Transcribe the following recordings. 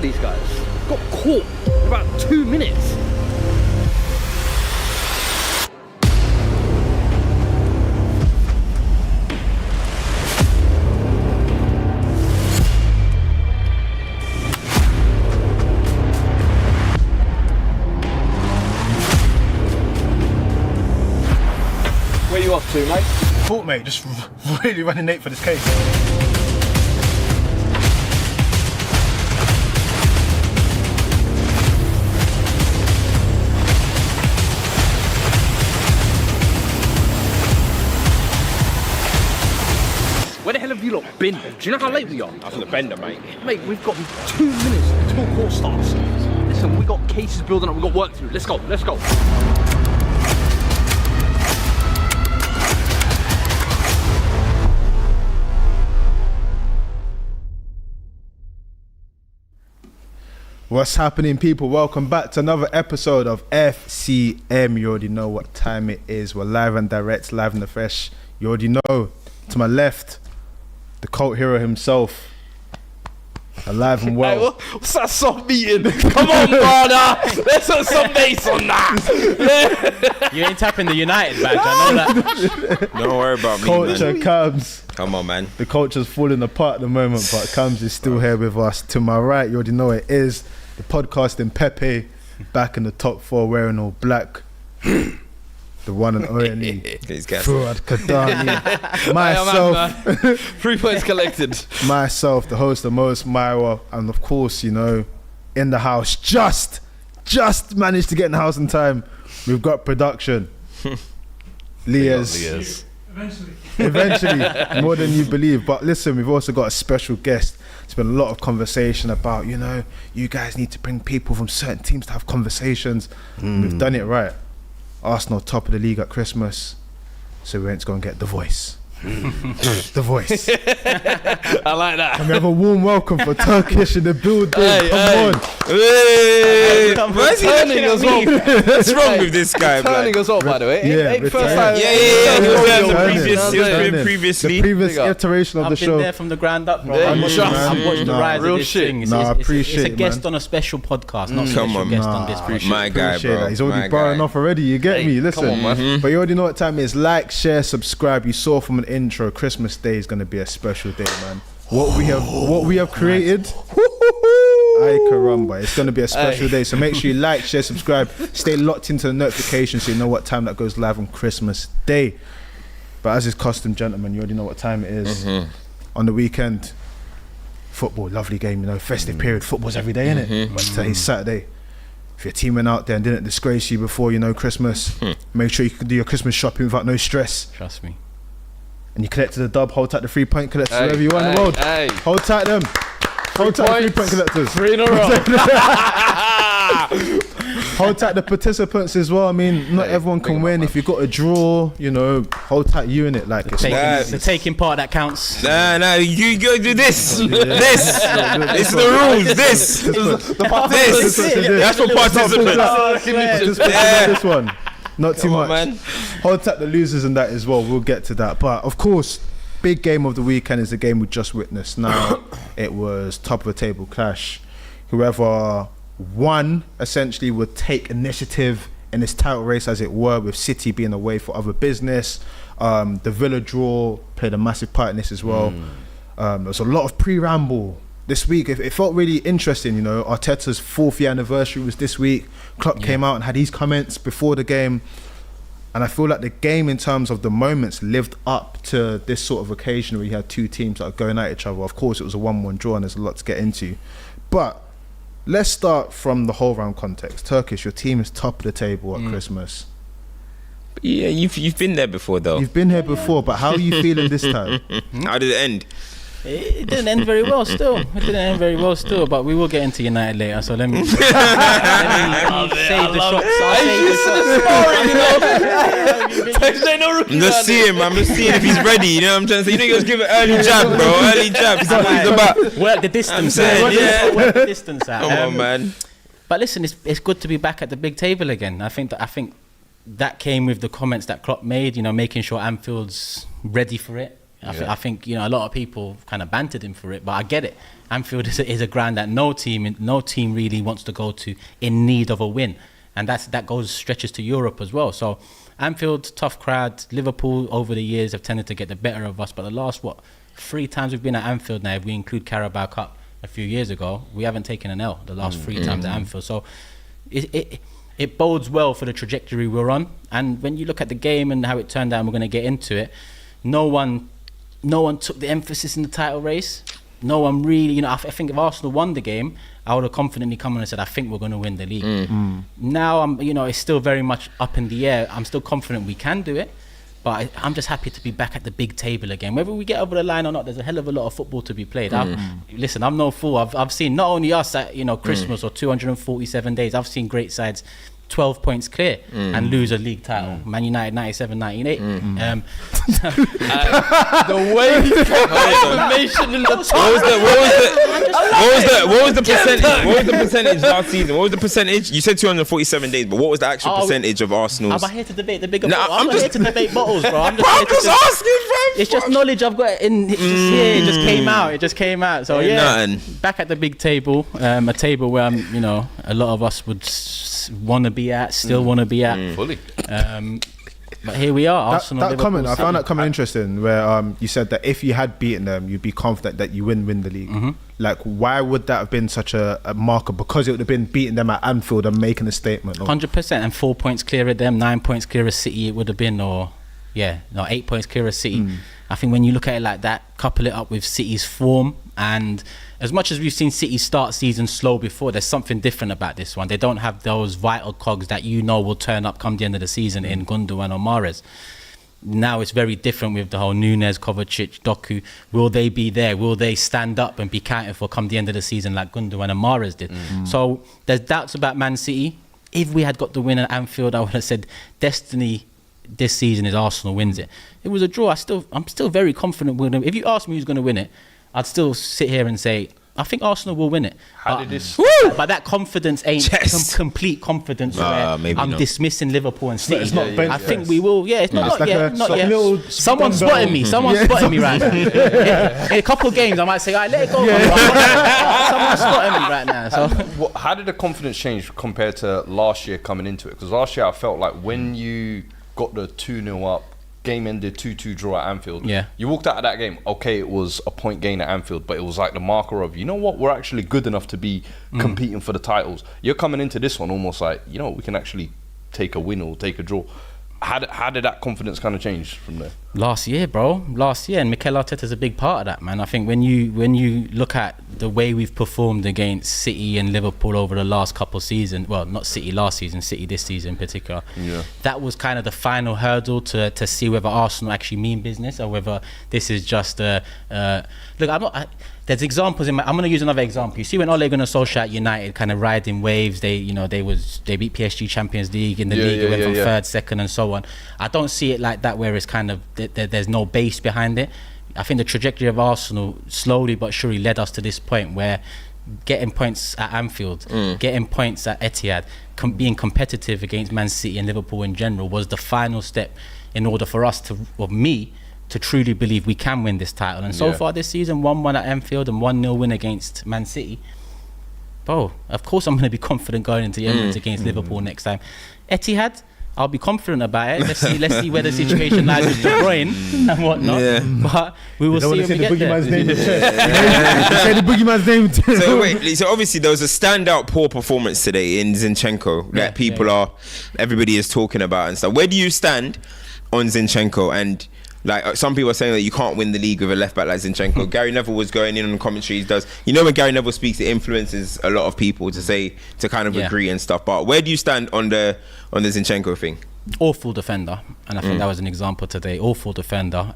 these guys. Got caught in about 2 minutes. Where you off to, mate? Thought, mate, just really running late for this case. Where the hell have you lot been? Do you know how late we are? I was on the bender, mate. Mate, we've got 2 minutes until court starts. Listen, we got cases building up, we've got work to do. Let's go, let's go. What's happening, people? Welcome back to another episode of FCM. You already know what time it is. We're live and direct, live in the fresh. You already know. To my left, the cult hero himself, alive and well. Hey, what's that soft beating? Come on, brother. Let's put some bass on that. You ain't tapping the United badge, I know that. Don't worry about me, Culture man. comes. Come on, man. The culture's falling apart at the moment, but Comes is still here with us. To my right, you already know it is the podcasting Pepe, back in the top 4 wearing all black. The one and only Fuad Kadani. Myself. 3 points collected. Myself, the host of Most Myra, and of course, you know, in the house, just managed to get in the house in time. We've got production. Leah's. Eventually, more than you believe. But listen, we've also got a special guest. There's been a lot of conversation about, you know, you guys need to bring people from certain teams to have conversations. We've done it right. Arsenal top of the league at Christmas, so we went to go and get The Voice. The Voice. I like that. And we have a warm welcome for Turkish in the building. Hey, Come on. Hey, why is he turning as well. What's wrong with this guy, Turning man? as well, by the way. Yeah, Ain't first returning. time. Yeah. He was there Turning. previously. The previous Big up. iteration of I've the been show. there from the ground up, bro. Yeah, I've watched, you I've watched the Nah, rise real of this shit. thing. Nah, I appreciate it's a it, guest man. on a special podcast, not Come special on, guest Nah, on this podcast. My guy, Appreciate bro. that. He's already My barring guy. off already. You get Hey, me? Listen, come on, man. But you already know what time it is. Like, share, subscribe. You saw from an intro, Christmas Day is going to be a special day, man. What we have created. Ay caramba, it's going to be a special day. So make sure you like, share, subscribe. Stay locked into the notifications so you know what time that goes live on Christmas Day. But as is custom, gentlemen, you already know what time it is. On the weekend, football, lovely game, you know, festive period. Football's every day, innit? But today's Saturday. If your team went out there and didn't disgrace you before, you know, Christmas, make sure you can do your Christmas shopping without no stress. Trust me. And you collected the dub, hold tight the 3-point collectors wherever you are in the world. Hey. Hold tight them. Hold tight the 3-point collectors. 3 in a row. Hold tight the participants as well. I mean, not everyone can win. If you got a draw, you know, hold tight you in it. Like it's The taking part that counts. Nah, you go do this. This. It's the rules. This. That's for participants. This one. Not too Come much. on, man. Hold tight the losers and that as well. We'll get to that. But of course, big game of the weekend is the game we just witnessed. Now, it was top of the table clash. Whoever won essentially would take initiative in this title race, as it were, with City being away for other business. The Villa draw played a massive part in this as well. There was a lot of pre-ramble this week. It felt really interesting, you know. Arteta's 4th year anniversary was this week. Klopp came out and had his comments before the game, and I feel like the game in terms of the moments lived up to this sort of occasion where you had two teams that are going at each other. Of course it was a 1-1 draw and there's a lot to get into, but let's start from the whole round context. Turkish, your team is top of the table at Christmas. Yeah, you've been there before, though. You've been here before, but how are you feeling this time? How did it end? It didn't end very well still. But we will get into United later, so let me save the shots. I'm just seeing if he's ready. You know what I'm trying to say? You know, you just give it early jab, bro. Early jab. It's about. Work the distance. Work the distance out. Come on, man. But listen, it's good to be back at the big table again. I think that came with the comments that Klopp made. You know, making sure Anfield's ready for it. I think a lot of people kind of bantered him for it, but I get it. Anfield is a ground that no team really wants to go to in need of a win, and that stretches to Europe as well. So Anfield, tough crowd. Liverpool over the years have tended to get the better of us, but the last 3 times we've been at Anfield now, if we include Carabao Cup a few years ago, we haven't taken an L the last 3 times at Anfield. So it bodes well for the trajectory we're on. And when you look at the game and how it turned out, and we're going to get into it, no one took the emphasis in the title race. No one really, I think if Arsenal won the game, I would have confidently come on and said, I think we're going to win the league. Now, it's still very much up in the air. I'm still confident we can do it, but I'm just happy to be back at the big table again. Whether we get over the line or not, there's a hell of a lot of football to be played. Listen, I'm no fool. I've seen not only us at Christmas or 247 days. I've seen great sides 12 points clear and lose a league title. Man United 97-98. The way he kept information in the top. What was the percentage? What was the percentage last season? What was the percentage? You said 247 days, but what was the actual percentage of Arsenal's? I'm here to debate the bigger bottles. I'm not here to debate bottles, bro. I'm just asking, fam. It's just knowledge I've got in. It's just here. It just came out. So back at the big table, a table where a lot of us would want to be at, still want to be at fully. But here we are. Arsenal. That comment, I found that comment interesting. Where you said that if you had beaten them, you'd be confident that you win the league. Like, why would that have been such a marker? Because it would have been beating them at Anfield and making a statement. 100%, and 4 points clear of them, 9 points clear of City. It would have been, 8 points clear of City. I think when you look at it like that, couple it up with City's form, and as much as we've seen City start season slow before, there's something different about this one. They don't have those vital cogs that will turn up come the end of the season in Gundogan or Mahrez. Now it's very different with the whole Núñez, Kovacic, Doku. Will they be there? Will they stand up and be counted for come the end of the season like Gundogan and Mahrez did? So there's doubts about Man City. If we had got the win at Anfield, I would have said destiny this season is Arsenal wins it. It was a draw. I'm still very confident we're going to. If you ask me who's going to win it, I'd still sit here and say I think Arsenal will win it. But that confidence ain't complete confidence where I'm dismissing Liverpool and City. I think we will. Yeah, it's not yet. Someone's spotting me. Someone's spotting me right now. In a couple of games, I might say, all right, let it go. Someone's spotting me right now. So, how did the confidence change compared to last year coming into it? Because last year I felt like when you got the 2-0 up, game ended 2-2 draw at Anfield. Yeah. You walked out of that game, okay, it was a point gain at Anfield, but it was like the marker of, you know what, we're actually good enough to be competing for the titles. You're coming into this one almost like, you know, we can actually take a win or take a draw. How did that confidence kind of change from there? Last year, and Mikel Arteta's a big part of that, man. I think when you look at the way we've performed against City and Liverpool over the last couple of seasons, well, not City last season, City this season in particular, that was kind of the final hurdle to see whether Arsenal actually mean business or whether this is just there's examples I'm going to use another example. You see when Ole Gunnar Solskjaer at United kind of riding waves, they beat PSG Champions League in the league, it went from third, second and so on. I don't see it like that where it's kind of there's no base behind it. I think the trajectory of Arsenal slowly but surely led us to this point where getting points at Anfield, getting points at Etihad, being competitive against Man City and Liverpool in general was the final step in order for us to truly believe we can win this title. And so far this season, 1-1 at Anfield and 1-0 win against Man City. Bro, of course I'm going to be confident going into the Emirates against Liverpool next time. Etihad, I'll be confident about it. Let's see where the situation lies with De Bruyne and whatnot. Yeah. But we will see when we get there. Say the boogeyman's name. So obviously there was a standout poor performance today in Zinchenko that everybody is talking about and stuff. Where do you stand on Zinchenko? And like some people are saying that you can't win the league with a left back like Zinchenko. Gary Neville was going in on the commentary. When Gary Neville speaks, it influences a lot of people to kind of agree and stuff. But where do you stand on the Zinchenko thing? Awful defender, and I think that was an example today. Awful defender,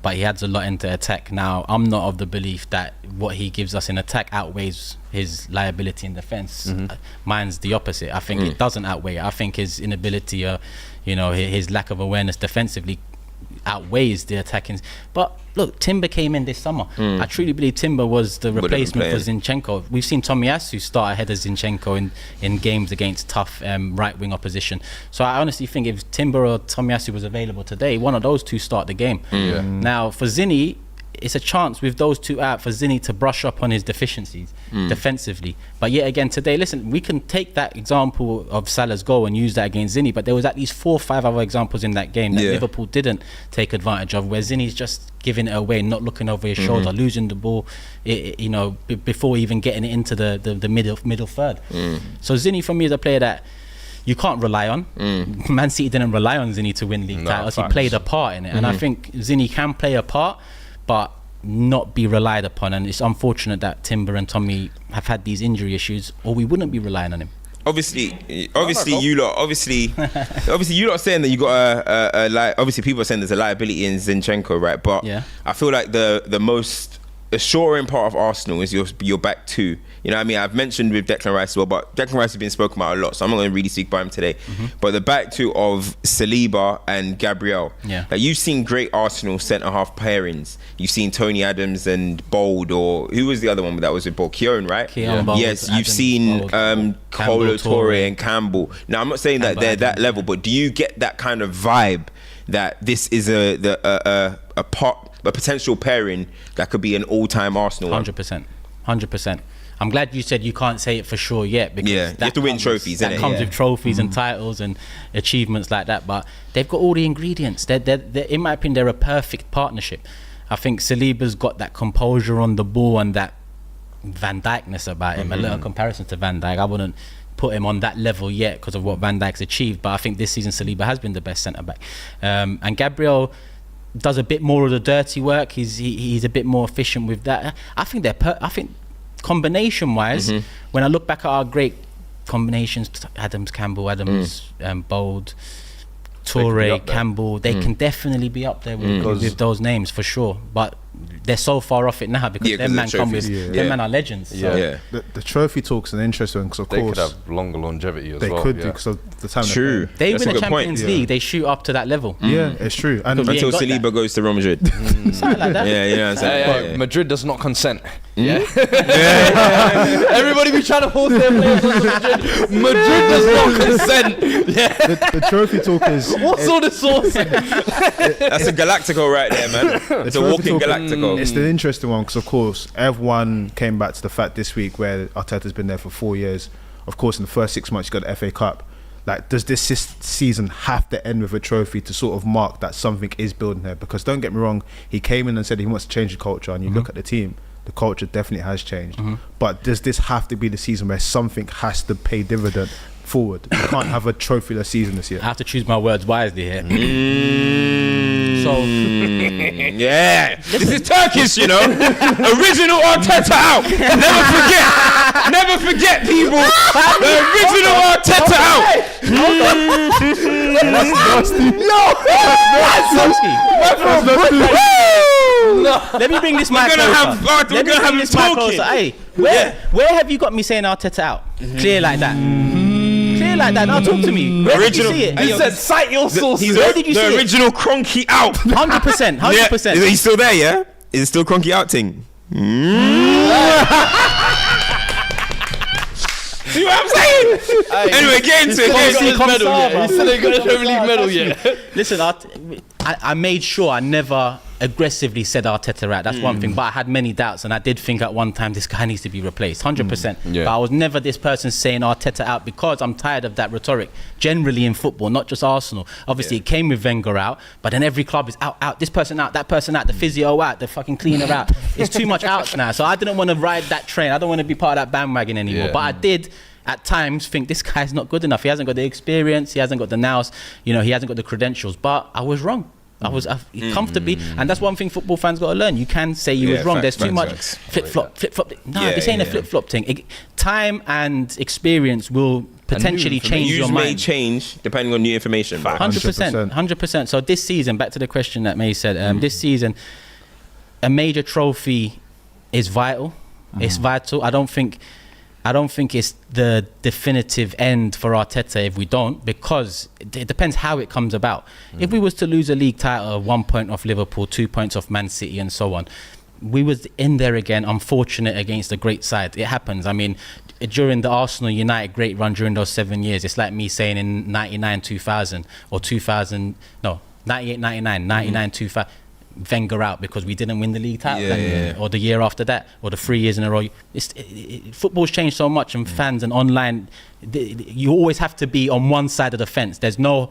but he adds a lot into attack. Now, I'm not of the belief that what he gives us in attack outweighs his liability in defence. Mine's the opposite. I think it doesn't outweigh it. I think his inability, his lack of awareness defensively outweighs the attacking. But look, Timber came in this summer. I truly believe Timber was the replacement for Zinchenko. We've seen Tomiyasu start ahead of Zinchenko in games against tough right-wing opposition. So I honestly think if Timber or Tomiyasu was available today, one of those two start the game. Now for Zinni, it's a chance with those two out for Zinni to brush up on his deficiencies defensively. But yet again today, listen, we can take that example of Salah's goal and use that against Zinni, but there was at least 4 or 5 other examples in that game that Liverpool didn't take advantage of, where Zinni's just giving it away, not looking over his shoulder, losing the ball, before even getting it into the middle third. So Zinni for me is a player that you can't rely on. Man City didn't rely on Zinni to win league titles. He played a part in it, and I think Zinni can play a part, but not be relied upon. And it's unfortunate that Timber and Tommy have had these injury issues, or we wouldn't be relying on him. Obviously, you lot saying that you got obviously people are saying there's a liability in Zinchenko, right? But I feel like the most assuring part of Arsenal is your back two. You know what I mean? I've mentioned with Declan Rice as well, but Declan Rice has been spoken about a lot, so I'm not going to really speak about him today. But the back two of Saliba and Gabriel. Like, you've seen great Arsenal centre-half pairings. You've seen Tony Adams and Bold, or who was the other one that was with Bold? Keown, right? Bold, yes, you've Adams, seen Kolo Touré and Campbell. Now, I'm not saying that they're that level, but do you get that kind of vibe that this is a potential pairing that could be an all-time Arsenal 100%. I'm glad you said you can't say it for sure yet, because you have to win trophies. That comes with trophies and titles and achievements like that. But they've got all the ingredients. They're in my opinion, they're a perfect partnership. I think Saliba's got that composure on the ball and that Van Dijkness about him. A little comparison to Van Dijk. I wouldn't put him on that level yet because of what Van Dijk's achieved. But I think this season Saliba has been the best centre back. And Gabriel does a bit more of the dirty work. He's a bit more efficient with that. I think combination wise, when I look back at our great combinations, Adams, Campbell, Bold, Touré, Campbell, they can definitely be up there with those names for sure. But they're so far off it now because them man come with them man are legends. So. The trophy talk's an interesting one because of course they could have longer longevity as well. They could do because of the time. True. They win the Champions League. They shoot up to that level. Yeah, it's true. And until Saliba goes to Real Madrid. Something like that. Yeah, you know what I'm saying. Madrid does not consent. Everybody be trying to force their players on Madrid. Madrid does not consent. The trophy talk is what's all the source? That's a Galactico right there, man. It's a walking Galactico. It's an interesting one because of course everyone came back to the fact this week where Arteta's been there for 4 years. Of course, in the first 6 months you got the FA Cup. Like, does this season have to end with a trophy to sort of mark that something is building there? Because don't get me wrong, he came in and said he wants to change the culture, and you look at the team, the culture definitely has changed. But does this have to be the season where something has to pay dividend forward? You can't have a trophyless season this year. I have to choose my words wisely here. This is Turkish, you know. Original Arteta out. Never forget, people. The original Arteta out. That's nasty. No, let me bring this mic closer. We're gonna have him talking. Hey, where have you got me saying Arteta out? Clear like that. Like that. Now talk to me. Where did you see it? He said, cite your sources. Where did you see it? The original Cronky out. 100%. Is he still there? Yeah. Is it still Cronky out thing? See what I'm saying? Anyway, get into it. He said they got a Premier League medal yet. Listen, I made sure I never aggressively said Arteta out. That's one thing. But I had many doubts, and I did think at one time this guy needs to be replaced, 100%. But I was never this person saying Arteta out because I'm tired of that rhetoric. Generally in football, not just Arsenal. Obviously, it came with Wenger out, but then every club is out. This person out, that person out, the physio out, the fucking cleaner out. It's too much outs now. So I didn't want to ride that train. I don't want to be part of that bandwagon anymore. But I did at times think this guy's not good enough. He hasn't got the experience. He hasn't got the nous. He hasn't got the credentials. But I was wrong. I was comfortably, and that's one thing football fans got to learn. You can say you was wrong. There's too much flip-flop. No, this ain't a flip-flop thing. Time and experience will potentially change your mind. May change depending on new information. 100%. So this season, back to the question that May said, this season, a major trophy is vital. It's vital. I don't think I don't think it's the definitive end for Arteta if we don't, because it depends how it comes about. If we was to lose a league title 1 point off Liverpool, 2 points off Man City and so on, we was in there again, unfortunate against a great side. It happens. I mean, during the Arsenal United great run during those 7 years, it's like me saying in 99, 2000 or 2000, no, 98, 99, 99, 2000, Wenger out because we didn't win the league title or the year after that or the 3 years in a row. Football's changed so much, and fans and online, you always have to be on one side of the fence. There's no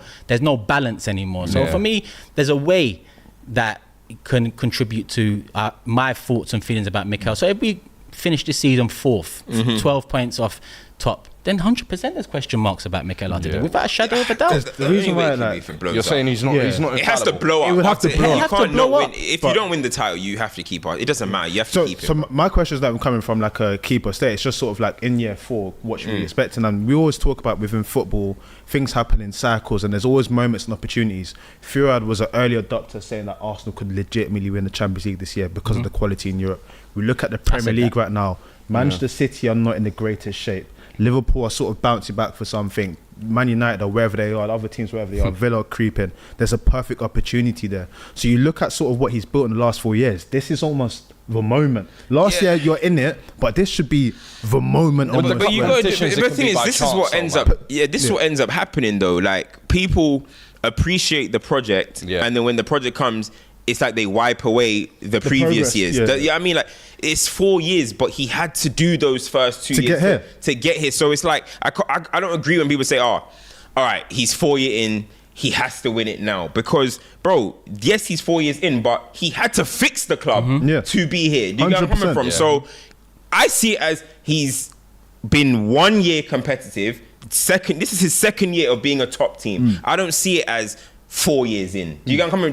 balance anymore. So for me, there's a way that can contribute to my thoughts and feelings about Mikel. So if we finish this season 4th, 12 points off top, then 100% there's question marks about Mikel Arteta without a shadow of a doubt. The reason why you're saying he's not it has to blow up. It would have to blow up. If you don't win the title, you have to keep on. It doesn't matter. You have to keep it. So my question is that I'm coming from like a keeper state. It's just sort of like in year 4, what should we expect? And we always talk about within football, things happen in cycles, and there's always moments and opportunities. Furad was an early adopter saying that Arsenal could legitimately win the Champions League this year because of the quality in Europe. We look at the Premier League right now. Manchester City are not in the greatest shape. Liverpool are sort of bouncing back for something. Man United or wherever they are, the other teams wherever they are, Villa are creeping. There's a perfect opportunity there. So you look at sort of what he's built in the last 4 years. This is almost the moment. Last year you're in it, but this should be the moment. But you got the thing is, this is what ends up. This is what ends up happening though. Like, people appreciate the project, and then when the project comes, it's like they wipe away the previous progress, years. I mean, like, it's 4 years, but he had to do those first 2 years to get here. So it's like, I don't agree when people say, oh, all right, he's 4 years in, he has to win it now. Because, bro, yes, he's 4 years in, but he had to fix the club to be here. Do you get where I'm coming from? So I see it as he's been 1 year competitive. This is his second year of being a top team. I don't see it as 4 years in. Do you get what I'm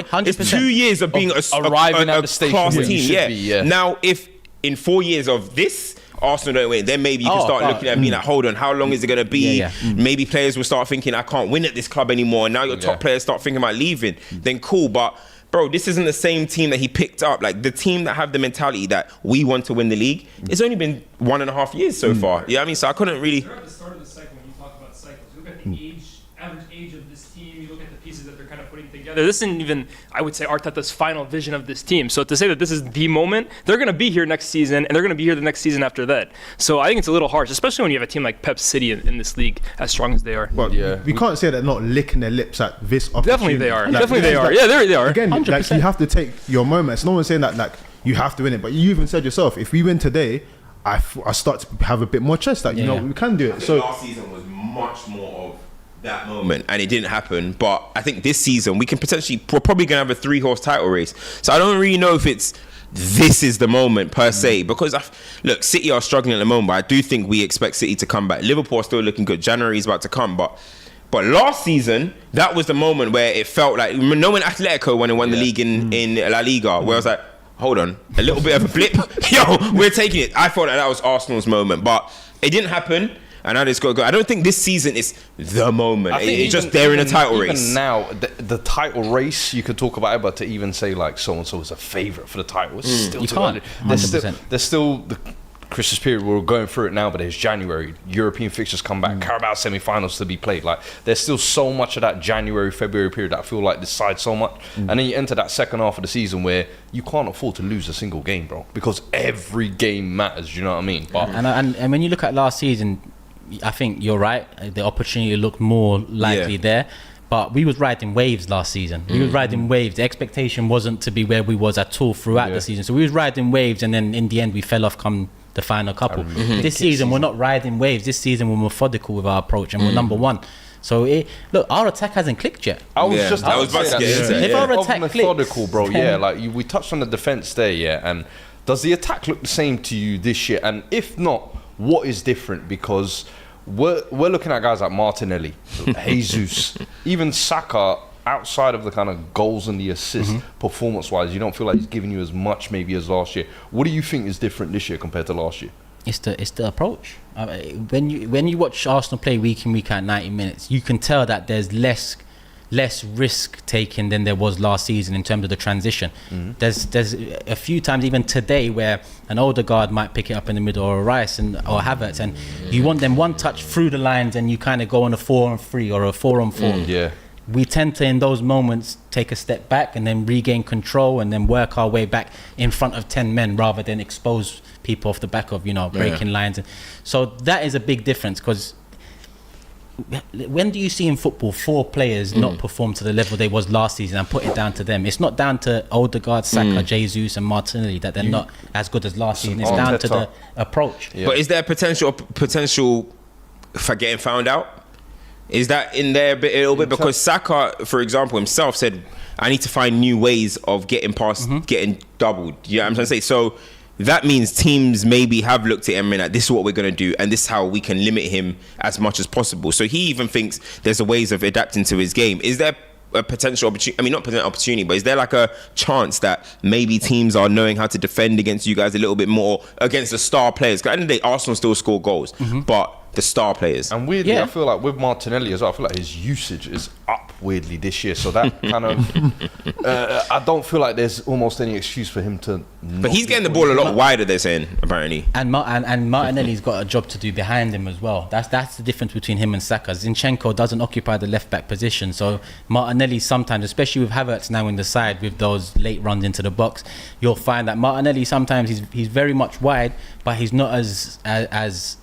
coming? It's 2 years of being arriving at the stage class team. Now, if in 4 years of this, Arsenal don't win, then maybe you can start looking at me like, hold on, how long is it going to be? Maybe players will start thinking, I can't win at this club anymore. And now your top players start thinking about leaving. Then cool, but bro, this isn't the same team that he picked up. Like, the team that have the mentality that we want to win the league, it's only been 1.5 years so far. Yeah, I mean, so I couldn't really. You're at the start of the cycle when you talk about cycles. You look at the average age of this team, you look at the pieces that they're kind of putting together. This isn't even, I would say, Arteta's final vision of this team. So to say that this is the moment, they're going to be here next season, and they're going to be here the next season after that. So I think it's a little harsh, especially when you have a team like Pep City in this league, as strong as they are. Well, we can't say they're not licking their lips at this opportunity. Definitely they are. Definitely they are. Yeah, they are. Again, like, you have to take your moments. No one's saying that like you have to win it, but you even said yourself, if we win today, I start to have a bit more trust that we can do it. So last season was much more of that moment, and it didn't happen. But I think this season we're probably gonna have a 3-horse title race. So I don't really know if this is the moment per se, because look, City are struggling at the moment, but I do think we expect City to come back. Liverpool are still looking good. January is about to come, but last season, that was the moment where it felt like, when Atletico won the league in La Liga, where I was like, hold on, a little bit of a blip. Yo, we're taking it. I thought that was Arsenal's moment, but it didn't happen. And now it's got to go. I don't think this season is the moment. It's just they're in a title race. Even now, the title race, you could talk about it, but to even say like so-and-so is a favourite for the title, it's still you can't. There's still the Christmas period. We're going through it now, but there's January. European fixtures come back. Carabao semi-finals to be played. Like, there's still so much of that January, February period that I feel like decides so much. And then you enter that second half of the season where you can't afford to lose a single game, bro, because every game matters. You know what I mean? But and when you look at last season, I think you're right. The opportunity looked more likely there. But we was riding waves last season. We was riding waves. The expectation wasn't to be where we was at all throughout the season. So we was riding waves, and then in the end we fell off come the final couple. This season we're not riding waves. This season we're methodical with our approach, and we're number one. So look, our attack hasn't clicked yet. I was about to get into if our attack methodical, clicks, bro. Like we touched on the defense there, and does the attack look the same to you this year? And if not, what is different? Because we're looking at guys like Martinelli, Jesus, even Saka. Outside of the kind of goals and the assists, performance-wise, you don't feel like he's giving you as much maybe as last year. What do you think is different this year compared to last year? It's the approach. When you watch Arsenal play week in, week out, 90 minutes, you can tell that there's less less risk taking than there was last season in terms of the transition. There's a few times even today where an Odegaard might pick it up in the middle, or a Rice or Havertz, and you want them one touch through the lines and you kind of go on a 4-on-3 or a 4-on-4. We tend to, in those moments, take a step back and then regain control and then work our way back in front of 10 men rather than expose people off the back of, breaking lines. So that is a big difference, because when do you see in football 4 players not perform to the level they was last season and put it down to them? It's not down to Odegaard, Saka, Jesus and Martinelli that they're not as good as last season. It's down to the approach. But is there potential for getting found out? Is that in there a little bit? Because Saka, for example, himself said, I need to find new ways of getting past, getting doubled. You know what I'm trying to say? So that means teams maybe have looked at him and like, this is what we're going to do, and this is how we can limit him as much as possible. So he even thinks there's a ways of adapting to his game. Is there a potential opportunity? I mean, not potential opportunity, but is there like a chance that maybe teams are knowing how to defend against you guys a little bit more against the star players? Because at the end of the day, Arsenal still score goals, but the star players. And weirdly, I feel like with Martinelli as well, I feel like his usage is up weirdly this year. So that kind of, I don't feel like there's almost any excuse for him to. But he's getting the ball a lot wider, they're saying, apparently. And Martinelli's got a job to do behind him as well. That's the difference between him and Saka. Zinchenko doesn't occupy the left back position. So Martinelli sometimes, especially with Havertz now in the side with those late runs into the box, you'll find that Martinelli sometimes he's very much wide, but he's not as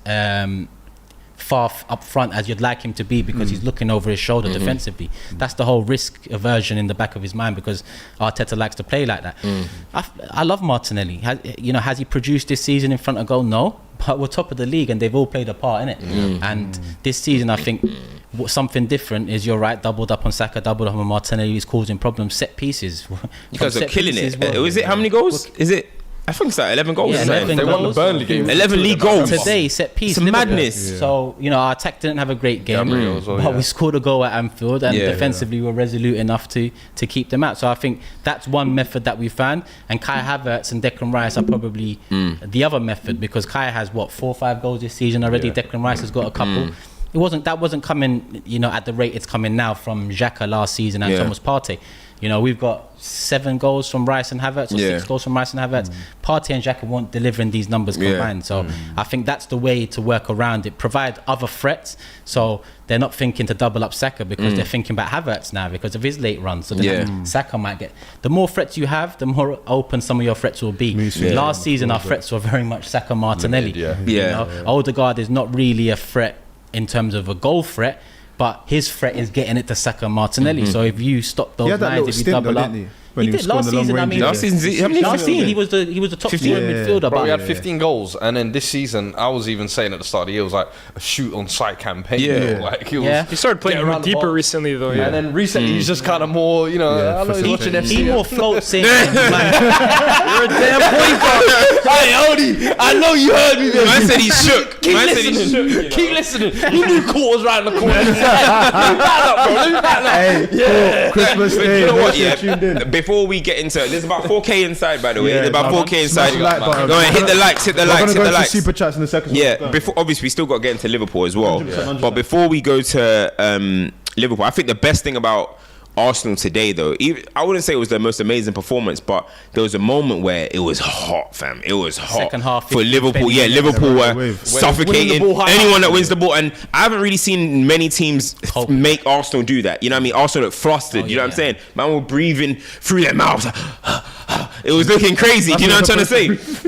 far up front as you'd like him to be, because he's looking over his shoulder defensively. That's the whole risk aversion in the back of his mind, because Arteta likes to play like that. I love Martinelli. Has he produced this season in front of goal? No, but we're top of the league and they've all played a part in it. And this season, I think something different is, you're right, doubled up on Saka, doubled up on Martinelli. He's causing problems. Set pieces. You guys are killing it. Is it how many goals? Is it? I think it's like 11 goals. Yeah, 11 they goals. won the Burnley game. 11 league goals. Today, set piece. It's madness. Yeah. So, our attack didn't have a great game, but we scored a goal at Anfield, and defensively we were resolute enough to keep them out. So I think that's one method that we found, and Kai Havertz and Declan Rice are probably the other method, because Kai has 4 or 5 goals this season already. Declan Rice has got a couple. That wasn't coming, at the rate it's coming now from Xhaka last season and Thomas Partey. We've got 7 goals from Rice and Havertz, or 6 goals from Rice and Havertz. Partey and Xhaka weren't delivering these numbers combined. So I think that's the way to work around it. Provide other threats, so they're not thinking to double up Saka, because they're thinking about Havertz now because of his late run. So then Saka might get. The more threats you have, the more open some of your threats will be. Last season, our threats were very much Saka, Martinelli. Odegaard is not really a threat in terms of a goal threat, but his threat is getting it to Saka, Martinelli. So if you stop those lines, if you double up, he did last season. Last season he was the top scoring midfielder. Bro, he had 15 goals, and then this season, I was even saying at the start of the year, it was like a shoot on sight campaign. He started playing deeper recently, though. And then recently, he's just kind of more, I know he's watching FCM. He more floats in. You're a damn point guard. Hey, Odie, I know you heard me, man. Man said he shook. Keep listening. He knew Court was right in the corner. Let me back up, bro. Christmas Day. You know what? Before we get into it, there's about 4K inside, by the way. There's about 4K inside. Go on, hit the likes. Hit the likes. Super chats in the second. Before, obviously, we still got to get into Liverpool as well. 100%. But before we go to Liverpool, I think the best thing about Arsenal today, though, I wouldn't say it was the most amazing performance, but there was a moment where it was hot, fam. It was hot. Second half for Liverpool. Yeah, Liverpool were suffocating anyone that wins the ball, and I haven't really seen many teams make Arsenal do that. You know what I mean? Arsenal look flustered. You know what I'm saying? Man were breathing through their mouths. It was looking crazy. Do you know what I'm trying to say?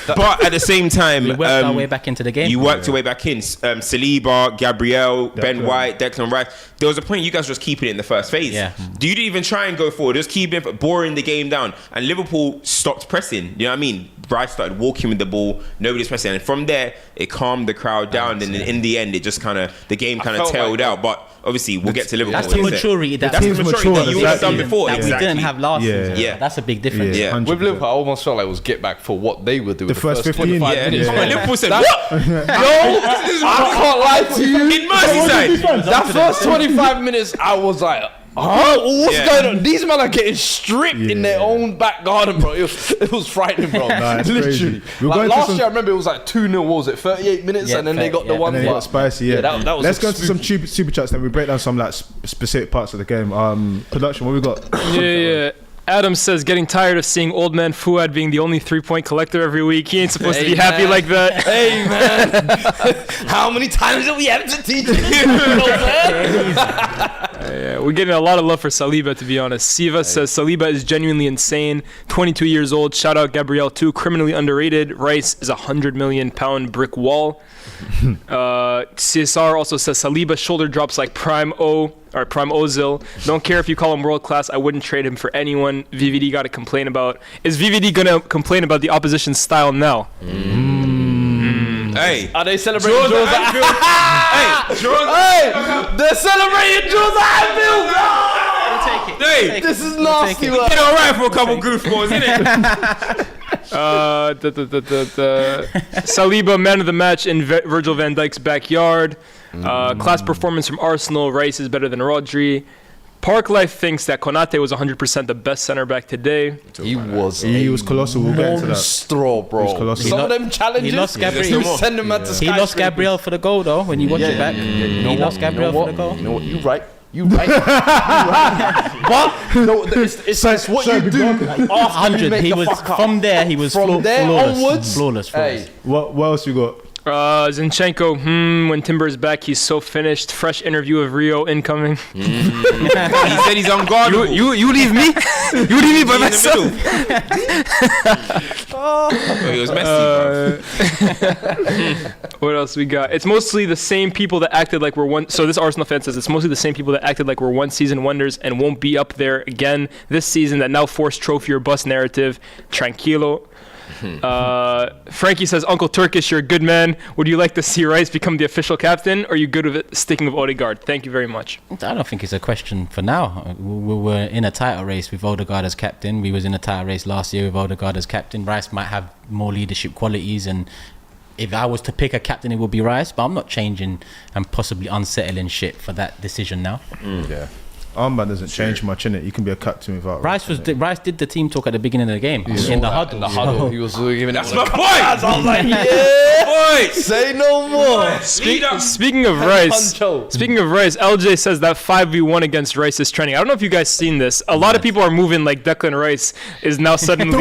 But at the same time, we worked our way back into the game. You worked your way back in. Saliba, Gabriel, Ben White, Declan Rice. There was a point you guys were just keeping it in the first phase. You didn't even try and go forward. Just keep it, boring the game down. And Liverpool stopped pressing. You know what I mean? Rice started walking with the ball. Nobody's pressing. And from there, it calmed the crowd down. And then in the end, it just the game tailed out. But obviously, we'll get to Liverpool. That's the maturity that you would have done before. That we didn't have last season. Yeah. That's a big difference. With Liverpool, I almost felt like it was get back for what they were doing. The first 15 minutes. Liverpool said, what? I can't lie to you. In Merseyside. That first 25 minutes, I was like, What's Yeah. going on? These men are getting stripped in their own back garden, bro. It was frightening, bro. Nah, it's Literally. crazy. We're Like going to last some- year, I remember it was like 2-0. What was it? 38 minutes, Yeah, and then they got the yeah. one. And then it got spicy, yeah. that was Let's go into some spooky. super chats, then we break down some like specific parts of the game. Production, what we got? Yeah. Adam says, getting tired of seeing old man Fuad being the only 3-point collector every week. He ain't supposed to be happy like that. Hey, man. How many times do we have to teach you? Yeah, we're getting a lot of love for Saliba, to be honest. Siva says, Saliba is genuinely insane. 22 years old. Shout out Gabriel, too. Criminally underrated. Rice is a 100 million pound brick wall. CSR also says, Saliba shoulder drops like Prime Ozil. Don't care if you call him world class. I wouldn't trade him for anyone. VVD got to complain about. Is VVD going to complain about the opposition's style now? Hey, Are they celebrating draws draws at at Anfield. Hey, draws. Hey, they're celebrating draws at Anfield. Hey, This is nasty, man. been alright for a couple goofballs, isn't it? Saliba, man of the match in Virgil van Dijk's backyard. Class performance from Arsenal. Rice is better than Rodri. Park Life thinks that Konate was 100% the best center back today. He was colossal. We'll get into that. monstro, bro. He was colossal. Some of them challenges, he lost Gabriel. you send them out to He lost Gabriel for the goal, though. When you watch it back, he lost Gabriel for the goal. You know what? You right. You right. But no, it's what you do after you 100. make He the was fuck up. from there. He was From there flawless. onwards. Flawless. Hey, What else you got? Zinchenko, when Timber is back, he's so finished. Fresh interview of Rio incoming. He said he's unguardable. You leave me? You leave me by In the myself? middle. He was messy, What else we got? It's mostly the same people that acted like we're one. So this Arsenal fan says it's mostly the same people that acted like we're one season wonders and won't be up there again this season that now force trophy or bust narrative. Tranquilo. Frankie says, Uncle Turkish, you're a good man. Would you like to see Rice become the official captain? Or are you good with it sticking with Odegaard? Thank you very much. I don't think it's a question for now. We were in a title race with Odegaard as captain. We was in a title race last year with Odegaard as captain. Rice might have more leadership qualities, and if I was to pick a captain, it would be Rice. But I'm not changing and possibly unsettling shit for that decision now. yeah. Armband doesn't change much, innit? You can be a captain without Rice did the team talk at the beginning of the game in the huddle. In the huddle, he was giving. That's my point. I was like, yeah. Boy, Say no more. Speaking of Rice, Honcho. LJ says that 5v1 against Rice is trending. I don't know if you guys seen this. A lot of people are moving like Declan Rice is now suddenly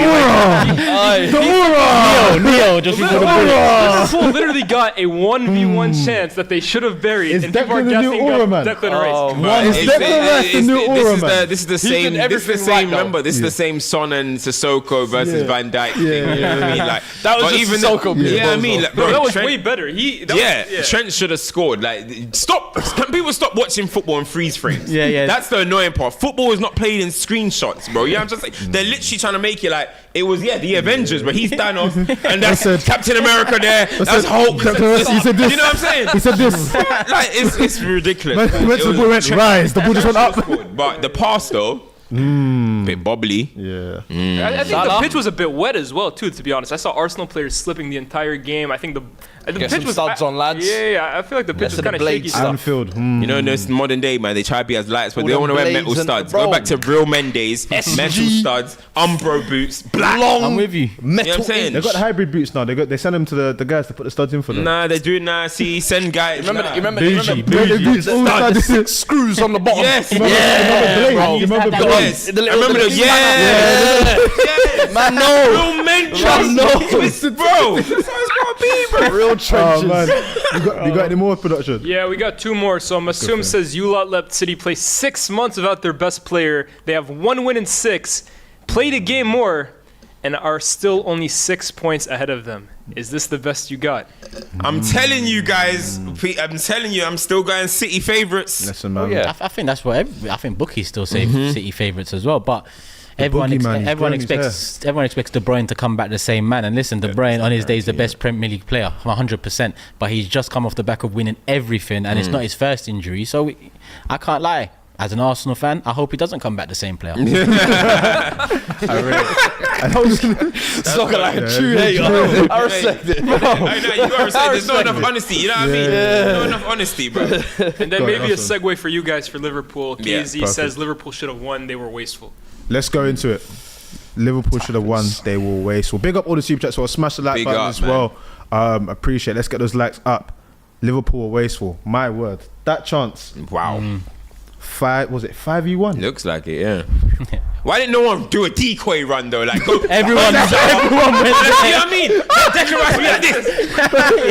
Neo, just before the break. Liverpool literally got a 1v1 chance that they should have buried, Is and people are Declan the new guessing Aura that man? Declan Rice. Oh, man. Is Declan Rice the new Aura man? This is the He same. did This is the everything same. right, though. Remember, this is the same Son and Sissoko versus Yeah. Van Dijk thing. Yeah. You know what I mean? Like That was but just even Sissoko being Yeah, I bozo. mean, like, Bro, bro, that was Trent- way better. Trent should have scored. Like, stop! Can people stop watching football in freeze frames? Yeah. That's the annoying part. Football is not played in screenshots, bro. Yeah, I'm just like they're literally trying to make it like it was the Avengers, but he's Thanos and that's Captain America there. That's Hulk. He said this. You know what I'm saying? He said this. Like it's ridiculous. When the ball went Rise, the ball just went up. But the pass though, bit bobbly. Yeah. I think the pitch was a bit wet as well, too, to be honest. I saw Arsenal players slipping the entire game. I think the Get pitch some was studs on, lads. Yeah, I feel like the pitch Less was of the kind of shaky. blades. Stuff. Anfield. You know, in this modern day, man, they try to be as lights, but they don't want to wear metal blades and- studs. bro. Go back to real men days, metal studs, Umbro boots, black. Long, I'm with you. You know metal what I'm saying? They got hybrid boots now. They send them to the guys to put the studs in for them. Nah, they do it now. See, send guys. Remember, nah. you remember Bougie boots. All the studs. screws on the bottom. Yes, Remember yeah, Blade? You remember Blade? yes. The I little- remember the those. little Yeah, Man, no. real men trust no. twisted, bro. That's how it's gotta be, bro. Real Oh trenches. man, you got any more production? Yeah, we got two more. So Masum says you lot let City play 6 months without their best player. They have 1 win in 6, played a game more, and are still only 6 points ahead of them. Is this the best you got? I'm telling you guys. I'm telling you, I'm still going City favourites. Listen, man. yeah. I think that's what I think bookies still say City favourites as well, but everyone boogeyman, he's everyone growing his expects De Bruyne to come back the same man. And listen, De Bruyne on his day is the best Premier League player, 100%. But he's just come off the back of winning everything, and it's not his first injury. So I can't lie. as an Arsenal fan, I hope he doesn't come back the same player. It's not like a true hater. I respect it. I know, you gotta respect. There's not enough honesty. You know what I mean? Not enough honesty, bro. And then maybe a segue for you guys for Liverpool. KZ perfect. says Liverpool should have won. They were wasteful. Let's go into it. Liverpool should have won. They will waste. Well, big up all the super chats. So smash the like Big button up, as man. well. Appreciate. Let's get those likes up. Liverpool were wasteful. My word. That chance. Wow. 5v1? Looks like it, yeah. Why didn't no one do a decoy run though? Like go, Everyone went you know what I mean? Declan Rice be like this.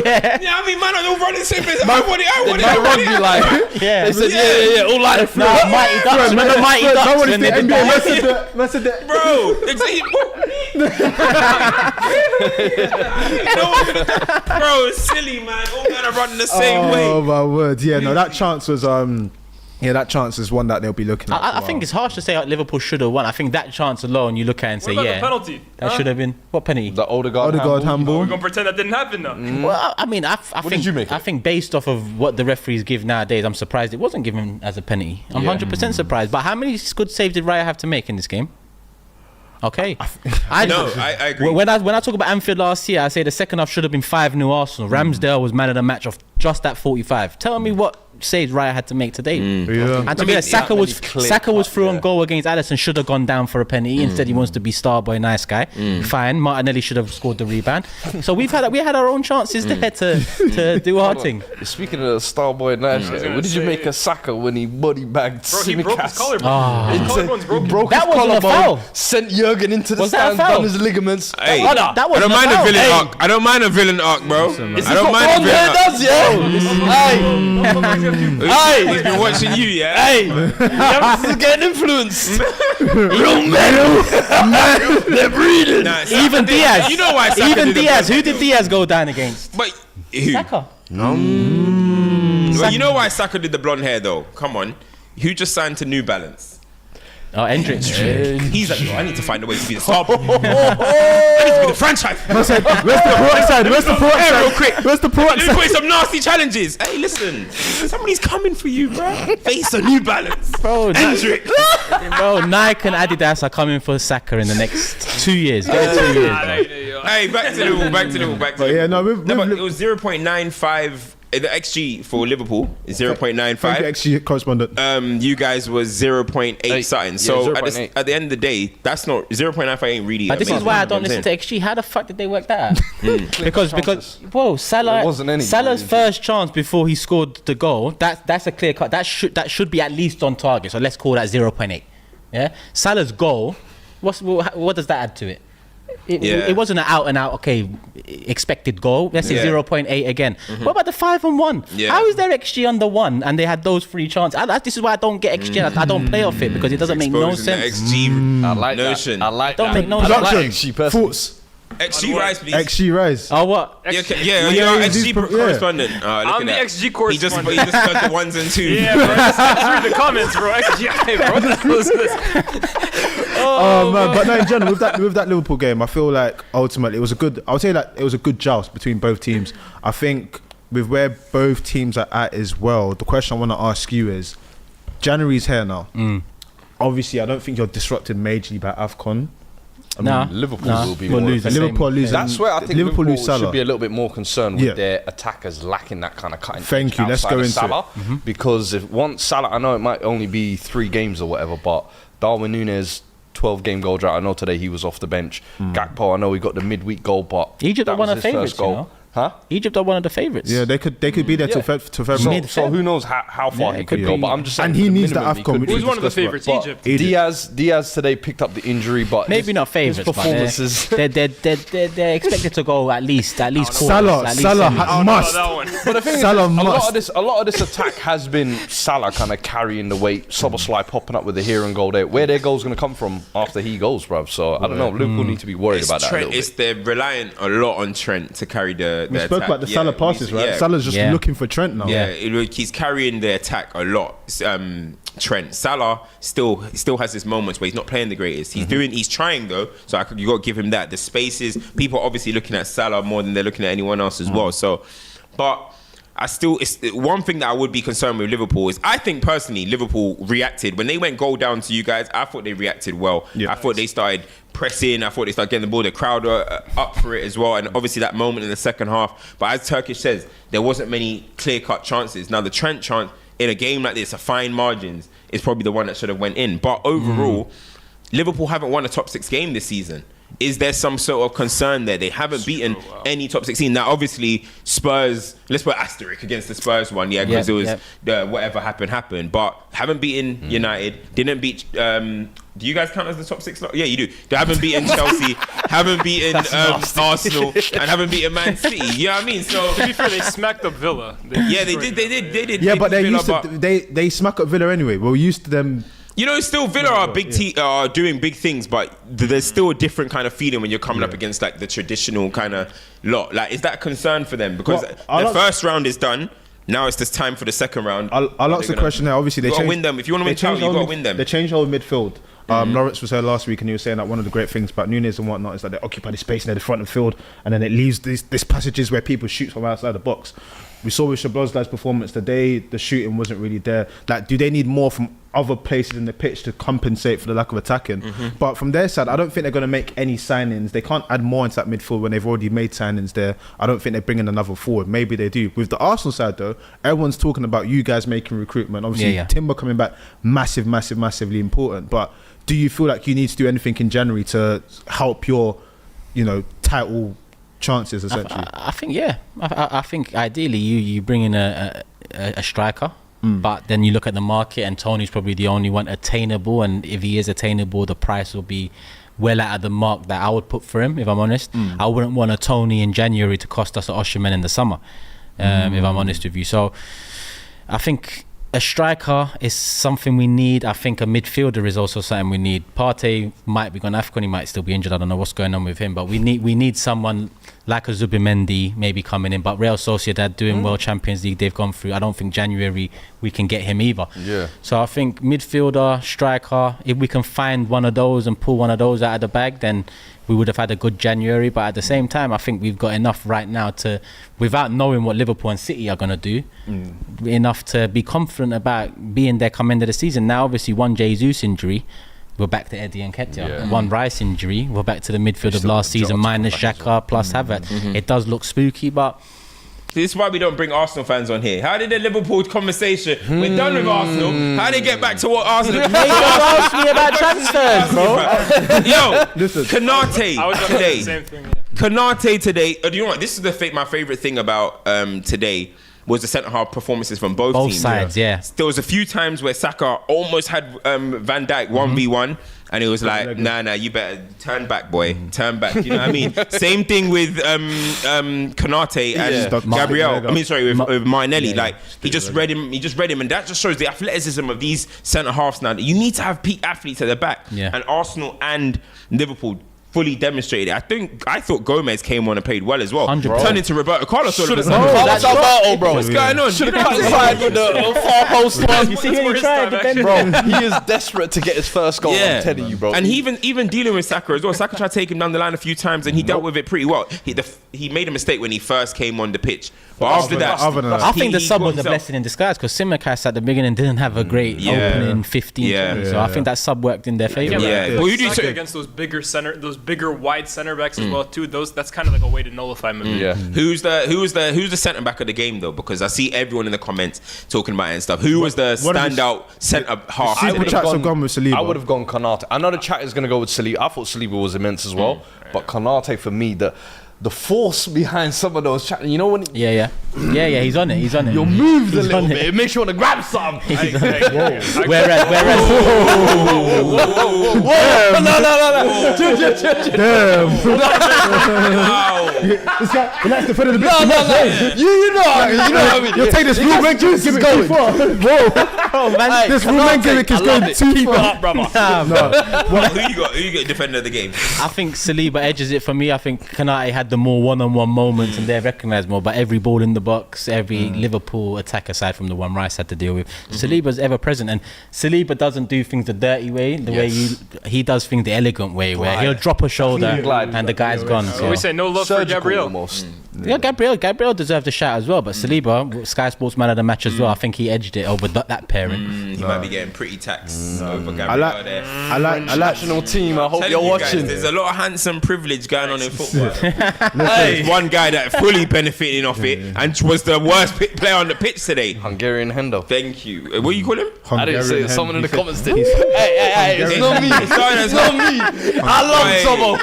Yeah. You know what I mean? Man, I don't run the same place. I want it. The rugby like, Yeah. they said, yeah, all like Nah, Mighty Ducks. Remember Mighty Ducks? That one is when the they did NBA. that? Let's do Bro, bro, it's silly, man. All men are running the same way. Oh my word. Yeah, no, that chance was that chance is one that they'll be looking at. I think it's harsh to say Liverpool should have won. I think that chance alone, you look at it and say, What about yeah, the penalty? that should have been what penalty? the Odegaard Odegaard handball. We're handball. gonna pretend that didn't happen now. Well, I mean, I did think you make I it? think based off of what the referees give nowadays, I'm surprised it wasn't given as a penalty. I'm 100% surprised. But how many good saves did Raya have to make in this game? Okay, I agree. When I talk about Anfield last year, I say the second half should have been 5-0 Arsenal. Ramsdale was man of the match of just at 45. Tell me what saves Raya had to make today. Yeah. And to be honest, Saka was through on goal against Alisson, should have gone down for a penalty. Instead, he wants to be star boy, nice guy. Fine, Martinelli should have scored the rebound. So we had our own chances there to do our thing. Speaking of Starboy Nash, what did you make of Saka when he body bagged Bro, he broke his Tsimikas? collarbone. His collarbone's broken. Broke That his wasn't a collarbone, foul. sent Jurgen into the Was that a stands, foul? done his ligaments. Hey, That I wasn't don't mind a a foul. villain Hey. arc. I don't mind a villain arc, bro. I don't mind a Blonde hair villain arc. does, yeah. Hey, He's been watching you, yeah. hey, this is getting influenced. Real men, they're breeding. Nah, Saka Even did- Diaz. You know why Saka Even did the Diaz. blonde Who did Diaz go down against? But who? Saka. Well, you know why Saka did the blonde hair though? Come on. Who just signed to New Balance? Oh, Hendrick. He's like, yo, I need to find a way to be the star. I need to be the franchise. Where's the pro side? Where's the pro Hey, real side? quick. Where's the pro Let me side? put in some nasty challenges. Hey, listen. Somebody's coming for you, bro. Face a New Balance. Bro, Hendrick. Bro, Nike and Adidas are coming for Saka in the next 2 years. Give it 2 years, bro. Hey, back to the wall. But yeah, no, No, but it was 0.95. The XG for Liverpool is Thank you, 0.95. XG correspondent. You guys was 0.8 something. Yeah, So 0.8. at the end of the day, that's not 0.95 ain't really. But this is amazing, why I you know don't what I'm listen to XG. How the fuck did they work that out? because whoa, There Salah, wasn't any, Salah's really. first chance before he scored the goal. That's a clear cut. That should be at least on target. So let's call that 0.8. Yeah, Salah's goal. What does that add to it? It wasn't an out and out expected goal. Let's say 0.8 again. What about the 5-on-1? Yeah. How is there XG under 1 and they had those 3 chances? This is why I don't get XG. I don't play off it because it doesn't make no Exposing the sense. XG I like notion. that. I like Don't that. make no I don't sense. like XG personally. Thoughts? XG rise, please. XG rise. Oh what? Yeah, Yeah, you are he's- XG yeah. correspondent. Look I'm at the that. XG He correspondent. just does the ones and twos. Yeah, bro. Let's read the comments, bro. XG, bro. What the hell is this? Oh man, but no, in general, with that Liverpool game, I feel like ultimately it was a good. I would say that it was a good joust between both teams. I think with where both teams are at as well, the question I want to ask you is, January's here now. Obviously, I don't think you're disrupted majorly by AFCON. Liverpool will be We'll more lose the affected. same. Liverpool losing. That's where I think Liverpool lose Liverpool Salah. should be a little bit more concerned with Yeah. their attackers lacking that kind of cutting. Thank you. Let's outside go of into it. Salah, because if once Salah, I know it might only be 3 games or whatever, but Darwin Núñez, 12-game goal drought. I know today he was off the bench. Gakpo, I know he got the midweek goal, but Egypt that are one was of his the first favourites, you know. Huh? Egypt are one of the favourites. Yeah, they could be there till February. So who knows how far Yeah, he it could could go? be. But I'm just saying, And he the needs the minimum he AFCON, could which do. Who's one of the discussed favorites? about. Egypt. Diaz today picked up the injury, but Maybe not favourites, his but performances. they're expected to go at least quarters. Salah, at least Salah semis. I don't know must. about that one. But the thing is, Salah a must. lot of this attack has been Salah kind of carrying the weight. Szoboszlai popping up with the here and goal there. Where their goal's going to come from after he goes, bruv. So I don't know. Liverpool need to be worried about that a little bit. They're relying a lot on Trent to carry the We attack. spoke about the Salah passes, right? Salah's just looking for Trent now. Yeah, he's carrying the attack a lot. Trent Salah still has his moments where he's not playing the greatest. He's trying though. So you got to give him that. The spaces, people are obviously looking at Salah more than they're looking at anyone else as well. So, but it's one thing that I would be concerned with Liverpool is I think personally Liverpool reacted when they went goal down to you guys. I thought they reacted well. I thought they started pressing. I thought they started getting the ball. The crowd were up for it as well. And obviously that moment in the second half. But as Turkish says, there wasn't many clear-cut chances. Now the Trent chance in a game like this, a fine margins, is probably the one that should have went in. But overall, Liverpool haven't won a top 6 game this season. Is there some sort of concern there? They haven't beaten any top 16. Now, obviously, Spurs, let's put asterisk against the Spurs one, because it was whatever happened. But haven't beaten United, didn't beat... do you guys count as the top 6? Yeah, you do. They haven't beaten Chelsea, haven't beaten Arsenal, and haven't beaten Man City. You know what I mean? So to be fair, they smacked up Villa. They did. Yeah, but they smack up Villa anyway. We're used to them. You know, still Villa are doing big things, but there's still a different kind of feeling when you're coming up against like the traditional kind of lot. Like, is that a concern for them? Because the first round is done. Now it's just time for the second round. I'll ask the question now. Obviously, they win them. If you want to win title, you got to win them. They changed whole midfield. Lawrence was here last week and he was saying that one of the great things about Nunes and whatnot is that they occupy the space near the front of the field, and then it leaves these passages where people shoot from outside the box. We saw with Szoboszlai's performance today, the shooting wasn't really there. Like, do they need more from other places in the pitch to compensate for the lack of attacking? But from their side, I don't think they're going to make any signings. They can't add more into that midfield when they've already made signings there. I don't think they're bringing another forward. Maybe they do. With the Arsenal side, though, everyone's talking about you guys making recruitment. Obviously, Timber coming back, massively important. But do you feel like you need to do anything in January to help your, title chances, essentially? I think, I think ideally you bring in a striker, but then you look at the market and Tony's probably the only one attainable, and if he is attainable, the price will be well out of the mark that I would put for him, if I'm honest. I wouldn't want a Tony in January to cost us an Osimhen in the summer, if I'm honest with you. So I think a striker is something we need. I think a midfielder is also something we need. Partey might be gone AFCON, he might still be injured. I don't know what's going on with him, but we need someone like a Zubimendi maybe coming in. But Real Sociedad doing well, Champions League they've gone through. I don't think January we can get him either. So I think midfielder, striker, if we can find one of those and pull one of those out of the bag, then we would have had a good January. But at the same time, I think we've got enough right now to, without knowing what Liverpool and City are going to do, enough to be confident about being there come end of the season. Now, obviously, one Jesus injury, we're back to Eddie and Nketiah. One Rice injury, we're back to the midfield of last season, minus Xhaka plus Havertz. It does look spooky, but this is why we don't bring Arsenal fans on here. How did the Liverpool conversation? We're done with Arsenal. How did they get back to what Arsenal? Ask me about transfers, bro. Yo, Konate I was going to say the same thing. Konate today. Do you know what? This is my favorite thing about today was the centre half performances from both teams. Sides, There was a few times where Saka almost had Van Dijk 1v1. And it was like, nah, you better turn back, boy. Turn back. You know what I mean? Same thing with Konate and Gabriel. I mean, sorry, with Martinelli. He just read him, and that just shows the athleticism of these centre halves now. You need to have peak athletes at the back. And Arsenal and Liverpool fully demonstrated it. I thought Gomez came on and played well as well. 100%. Turned into Roberto Carlos. Carlos Alberto, bro. What's going on? Should have cut inside with the far post one. You see who he tried, bro. He is desperate to get his first goal. I'm telling you, bro. And he even dealing with Saka as well. Saka tried to take him down the line a few times, and he dealt with it pretty well. He made a mistake when he first came on the pitch, but after that, I think the sub was a blessing in disguise, because Tsimikas at the beginning didn't have a great opening 15. So I think that sub worked in their favour. But who do you say against those bigger wide center backs as well too? That's kind of like a way to nullify him. Who's the centre back of the game though? Because I see everyone in the comments talking about it and stuff. Who was the standout centre half? I would have gone with Saliba. I would have gone Konate. I know the chat is going to go with Saliba. I thought Saliba was immense as well, but Konate for me, the force behind some of those chat, you know when he's on it. Your moves a little bit, it makes you want to grab some. Whereas This guy, he likes to put it a bit. You know what I mean. You'll take this Ruben gimmick is going too far. Whoa, man, this Ruben gimmick is going too far. Keep it up, brother. Who you got defender of the game? I think Saliba edges it for me. I think Konate had the more one-on-one moments and they're recognised more, but every ball in the box, every Liverpool attack aside from the one Rice had to deal with, Saliba's ever present, and Saliba doesn't do things the dirty way, way he does things the elegant way, where he'll drop a shoulder and the guy's gone. So we say no love for Gabriel. Yeah, Gabriel deserved a shout as well, but Saliba, Sky Sports Man of the match as well. I think he edged it over that pairing. He might be getting pretty taxed over Gabriel there. I like national team. I hope you're watching. Guys, there's a lot of handsome privilege going on in football. There's one guy that fully benefiting off it and was the worst player on the pitch today. Hungarian Hendo. Thank you. What do you call him? I didn't say it. Someone in the comments did. Hey, it's not me. It's not me. I love Sobo.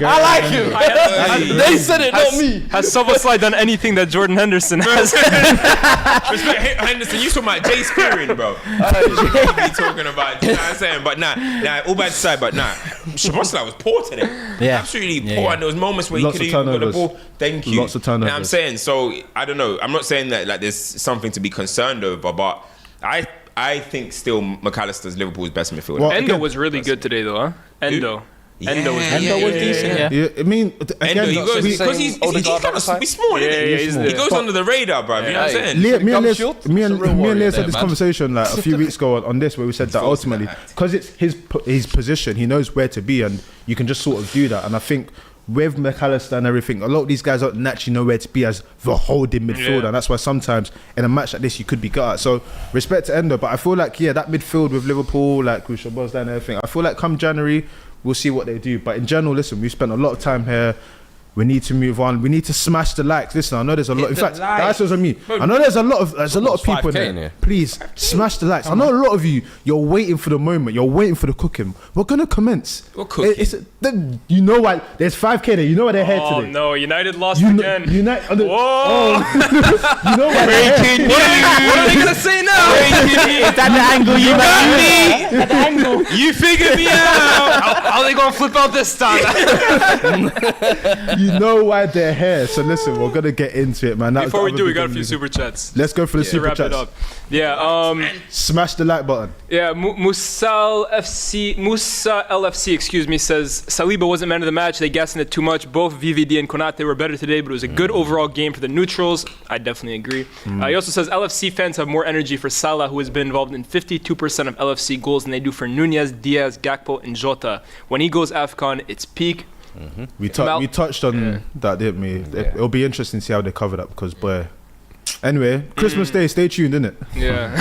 I like him. They said it, not me. Has Soboslai done anything that Jordan Henderson has? Respect Henderson, you talking about Jay Spearing, bro. You be talking about, you know what I'm saying? But nah, all bad side, but nah. Szoboszlai was poor today. Yeah. Absolutely poor. And there was moments where he could have got the ball. Thank you. Lots of turnovers. You know what I'm saying? So, I don't know. I'm not saying that like there's something to be concerned over, but I think still McAllister's Liverpool's best midfielder. Well, Endo was really good today, though, huh? Endo. Endo was decent. Yeah, I mean, Endo, he goes because he's small. He goes under the radar, bro. You know what I'm saying? Me and Leah had this conversation like a few weeks ago on this, where we said that ultimately, because it's his position, he knows where to be, and you can just sort of do that. And I think with McAllister and everything, a lot of these guys don't naturally know where to be as the holding midfielder, and that's why sometimes in a match like this you could be cut out. So respect to Endo, but I feel like that midfield with Liverpool, like with Szoboszlai and everything, I feel like come January we'll see what they do. But in general, listen, we've spent a lot of time here. We need to move on. We need to smash the likes. Listen, I know there's a lot. In fact, that's what I mean. I know there's a lot of people in here. Please smash the likes. I know a lot of you're waiting for the moment. You're waiting for the cooking. We're gonna commence. What cooking? You know why? There's 5K there. You know why they're here today. Oh no, United lost again. Whoa! You know why? What are they gonna say now? Is that the angle you got me? At the angle. You figured me out. How are they gonna flip out this time? You know why they're here. So listen, we're gonna get into it, man. Before we do, we got a few super chats. Let's go for the super wrap chats. it up. Yeah. Smash the like button. Yeah. Musa LFC, excuse me, says Saliba wasn't man of the match. They gassing it too much. Both VVD and Konate were better today, but it was a good overall game for the neutrals. I definitely agree. He also says LFC fans have more energy for Salah, who has been involved in 52% of LFC goals than they do for Nunez, Diaz, Gakpo, and Jota. When he goes AFCON, it's peak. We touched on that, didn't we? It'll be interesting to see how they cover that because, boy. Anyway, Christmas Day, stay tuned, innit? Yeah.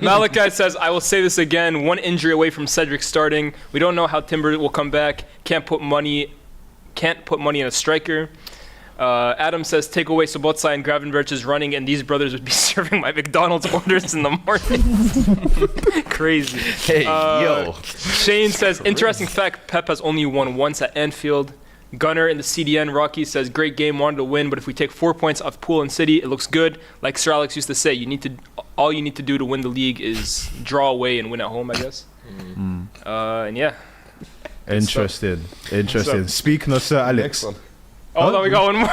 Malachi says, I will say this again, one injury away from Cedric starting. We don't know how Timber will come back. Can't put money in a striker. Adam says, take away Szoboszlai and Gravenberch's running, and these brothers would be serving my McDonald's orders in the morning. Crazy. Hey, yo. Shane says, interesting fact, Pep has only won once at Anfield. Gunner in the CDN, Rocky says, great game, wanted to win, but if we take 4 points off Pool and City, it looks good. Like Sir Alex used to say, all you need to do to win the league is draw away and win at home, I guess. And yeah. Interesting. Speaking of Sir Alex. Oh, no, we got one more.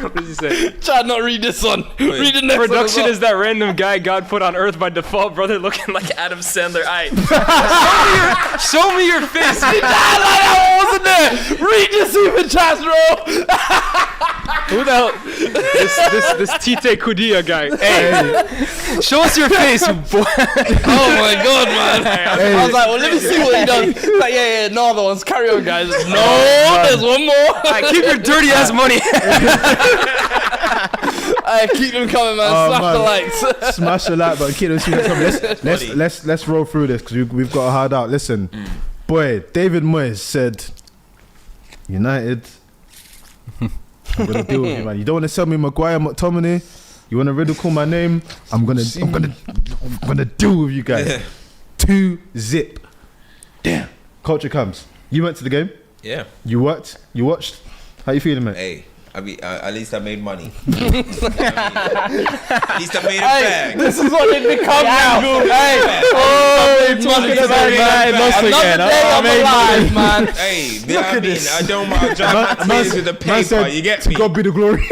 What does he say? Try not read this one. Read the next one. Production is that random guy God put on earth by default, brother, looking like Adam Sandler. Show me your face. I wasn't there. Read your super chats, bro. Who the hell? This Tite Kudia guy. Hey, show us your face, you boy. Oh my god, man. I was like, well, let me see what he does. Like, yeah, no other ones. Carry on, guys. No, there's one more. Right, keep your dirty ass money. Keep them coming, man. Smash the likes. Smash the like button. Keep them coming. Let's roll through this because we've got a hard out. Listen, boy, David Moyes said, United, I'm gonna deal with you, man. You don't want to sell me Maguire, McTominay. You want to ridicule my name? I'm gonna deal with you guys. 2-0. Damn. Culture comes. You went to the game. Yeah. You worked. You watched. How you feeling, mate? Hey, at least I made money. At least I made a bag. This is what it become now. It's money. Another day I'm alive, man. Hey, I don't mind drive my tears with the paper. You get me? God be the glory.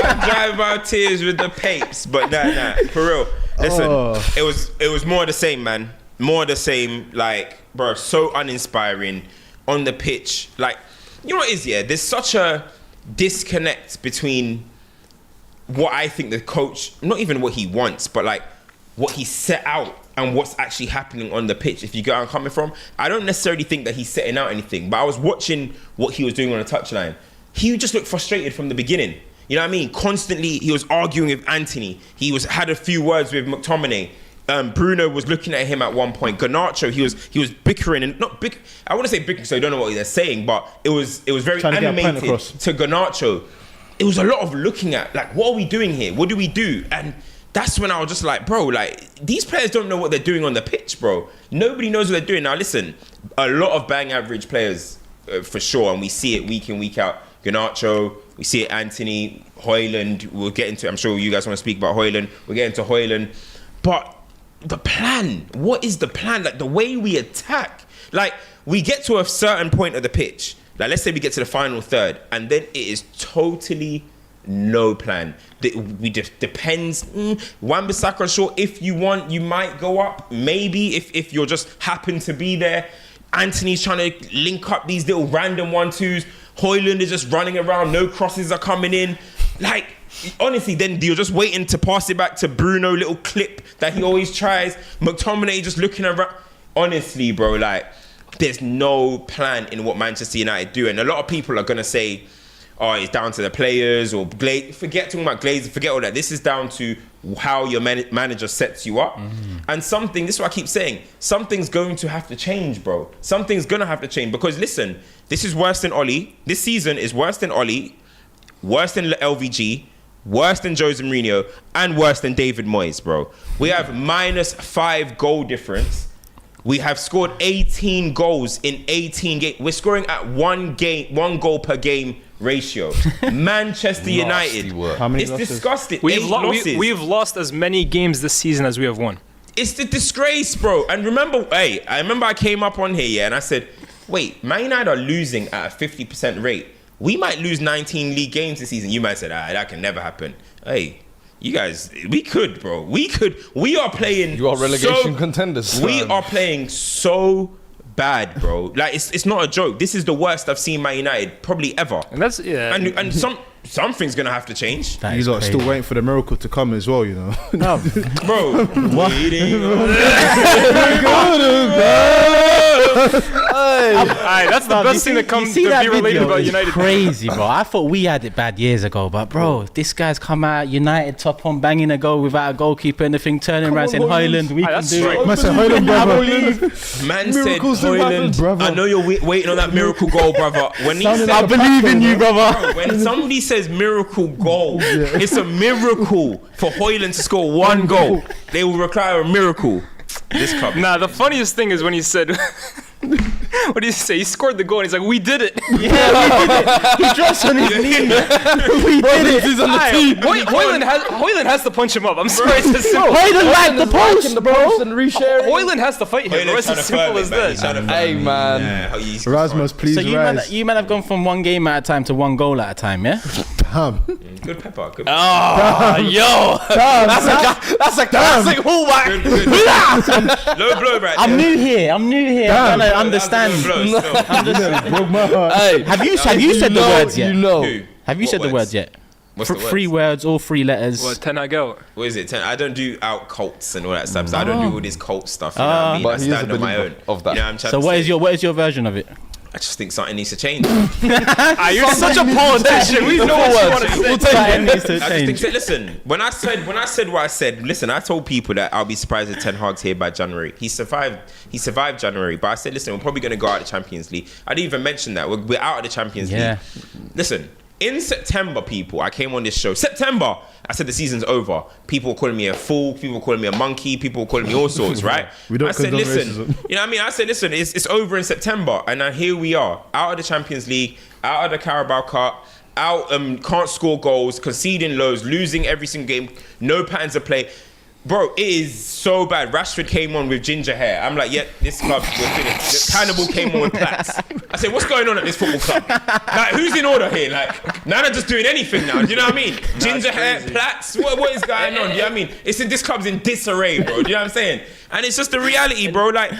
I drive my tears with the papes, but nah, for real. Listen, it was more of the same, man. More of the same. Like, bro, so uninspiring on the pitch. Like, you know what it is? Yeah, there's such a disconnect between what I think the coach, not even what he wants, but like what he set out and what's actually happening on the pitch. If you get where I'm coming from, I don't necessarily think that he's setting out anything, but I was watching what he was doing on the touchline. He just looked frustrated from the beginning. You know what I mean? Constantly, he was arguing with Anthony. He had a few words with McTominay. Bruno was looking at him at one point. Garnacho, he was bickering and not bick. I want to say bickering, so I don't know what they're saying, but it was very animated to Garnacho. It was a lot of looking at, like, what are we doing here? What do we do? And that's when I was just like, bro, like, these players don't know what they're doing on the pitch, bro. Nobody knows what they're doing. Now, listen, a lot of bang average players, for sure, and we see it week in, week out. Garnacho, we see it Anthony, Højlund, we'll get into, I'm sure you guys want to speak about Højlund, we'll get into Højlund. But the plan, what is the plan? Like, the way we attack, like, we get to a certain point of the pitch. Like, let's say we get to the final third, and then it is totally no plan. We just depends. Wan-Bissaka, sure, if you want, you might go up. Maybe if you're just happen to be there. Anthony's trying to link up these little random 1-2s. Højlund is just running around. No crosses are coming in. Like, honestly, then you're just waiting to pass it back to Bruno, little clip that he always tries. McTominay just looking around. Honestly, bro, like, there's no plan in what Manchester United do. And a lot of people are going to say, oh, it's down to the players or forget talking about Glazer, forget all that. This is down to how your manager sets you up. And this is what I keep saying, something's going to have to change, bro. Something's going to have to change because, listen, this is worse than Oli. This season is worse than Oli, worse than LVG, worse than Jose Mourinho, and worse than David Moyes, bro. We have -5 goal difference. We have scored 18 goals in 18 games. We're scoring at one goal per game ratio. Manchester United. How many it's losses? disgusting. We've lost as many games this season as we have won. It's the disgrace, bro. And remember, I remember I came up on here, and I said, wait, Man United are losing at a 50% rate. We might lose 19 league games this season. You might say, that can never happen. Hey, you guys, we could, bro. We are playing. You are relegation contenders. We are playing so bad, bro. Like, it's not a joke. This is the worst I've seen Man United probably ever. And that's, yeah. And something's gonna have to change. You lot are still waiting for the miracle to come as well, you know. Bro, waiting on that's the best thing that comes to be related about United. Crazy, bro. I thought we had it bad years ago, but bro, this guy's come out United top on, banging a goal without a goalkeeper and the thing, turning around saying Højlund, we can do it. Man said Højlund, brother. Man said Miracles do happen, Højlund. brother. I know you're waiting on that miracle goal, brother. When he said, I believe in you, brother. when somebody says miracle goal, it's a miracle for Højlund to score one goal. They will require a miracle. This club. Nah, the funniest thing is when he said, what did he say? He scored the goal and he's like, we did it. Yeah, we did it. He drops on his knee. We did it. He's on the team. Højlund has to punch him up. I'm sorry to say. Højlund like the post, bro. and resharing. Højlund has to fight him, bro. It's as simple as that. Hey, man. Yeah, Rasmus, please So rise. you man have gone from one game at a time to one goal at a time, yeah? Damn. good pepper. Good Yo, that's a classic fullback. low blow right I'm there. new here. I'm trying to understand. Low blow, still. Broke my heart. Hey, Have you said the words yet? You know. Who? Have you What said the words yet? What's the words? 3 words, all 3 letters. What, 10 I go? What is it? I don't do out cults and all that stuff. So I don't do all this cult stuff. You know what I mean? But I he is a stand on my believer own. of that. You know what I'm trying So to say? what is your version of it? I just think something needs to change. You're such a politician. We know what you want to say. We'll take it. Needs to I just change. think, listen, when I said what I said, listen, I told people that I'll be surprised if Ten Hag's here by January. He survived January, but I said, listen, we're probably going to go out of the Champions League. I didn't even mention that. We're out of the Champions League. Listen, in September, people, I came on this show. September, I said the season's over. People were calling me a fool. People were calling me a monkey. People were calling me all sorts, right? We don't I said, condone listen, racism. you know what I mean? I said, listen, it's over in September. And now here we are, out of the Champions League, out of the Carabao Cup, out, can't score goals, conceding lows, losing every single game, no patterns of play. Bro, it is so bad. Rashford came on with ginger hair. I'm like, this club, we're finished. Cannibal came on with plaits. I said, what's going on at this football club? Like, who's in order here? Like, none are just doing anything now. Do you know what I mean? Ginger hair, plaits. What is going on? Do you know what I mean? This club's in disarray, bro. Do you know what I'm saying? And it's just the reality, bro. Like,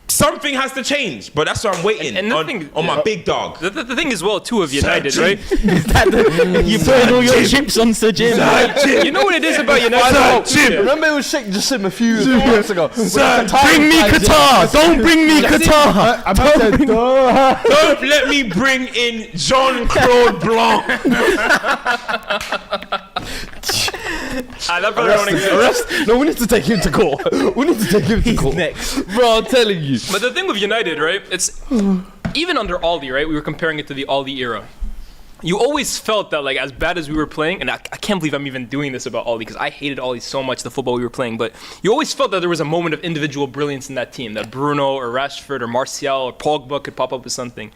Something has to change, but that's what I'm waiting And the on my big dog. The thing as well too of United, right? You putting all your chips on Sir Jim. You know what it is about United? Remember it was Sheikh Jassim a few months ago. Bring me Qatar. Don't bring me Qatar. Don't let me bring in Jean-Claude Blanc. That brother don't exist. No, we need to take him to court. He's next. Bro, I'm telling you. But the thing with United, right? It's even under Aldi, right? We were comparing it to the Aldi era. You always felt that, like, as bad as we were playing, and I can't believe I'm even doing this about Aldi because I hated Aldi so much, the football we were playing. But you always felt that there was a moment of individual brilliance in that team, that Bruno or Rashford or Martial or Pogba could pop up with something.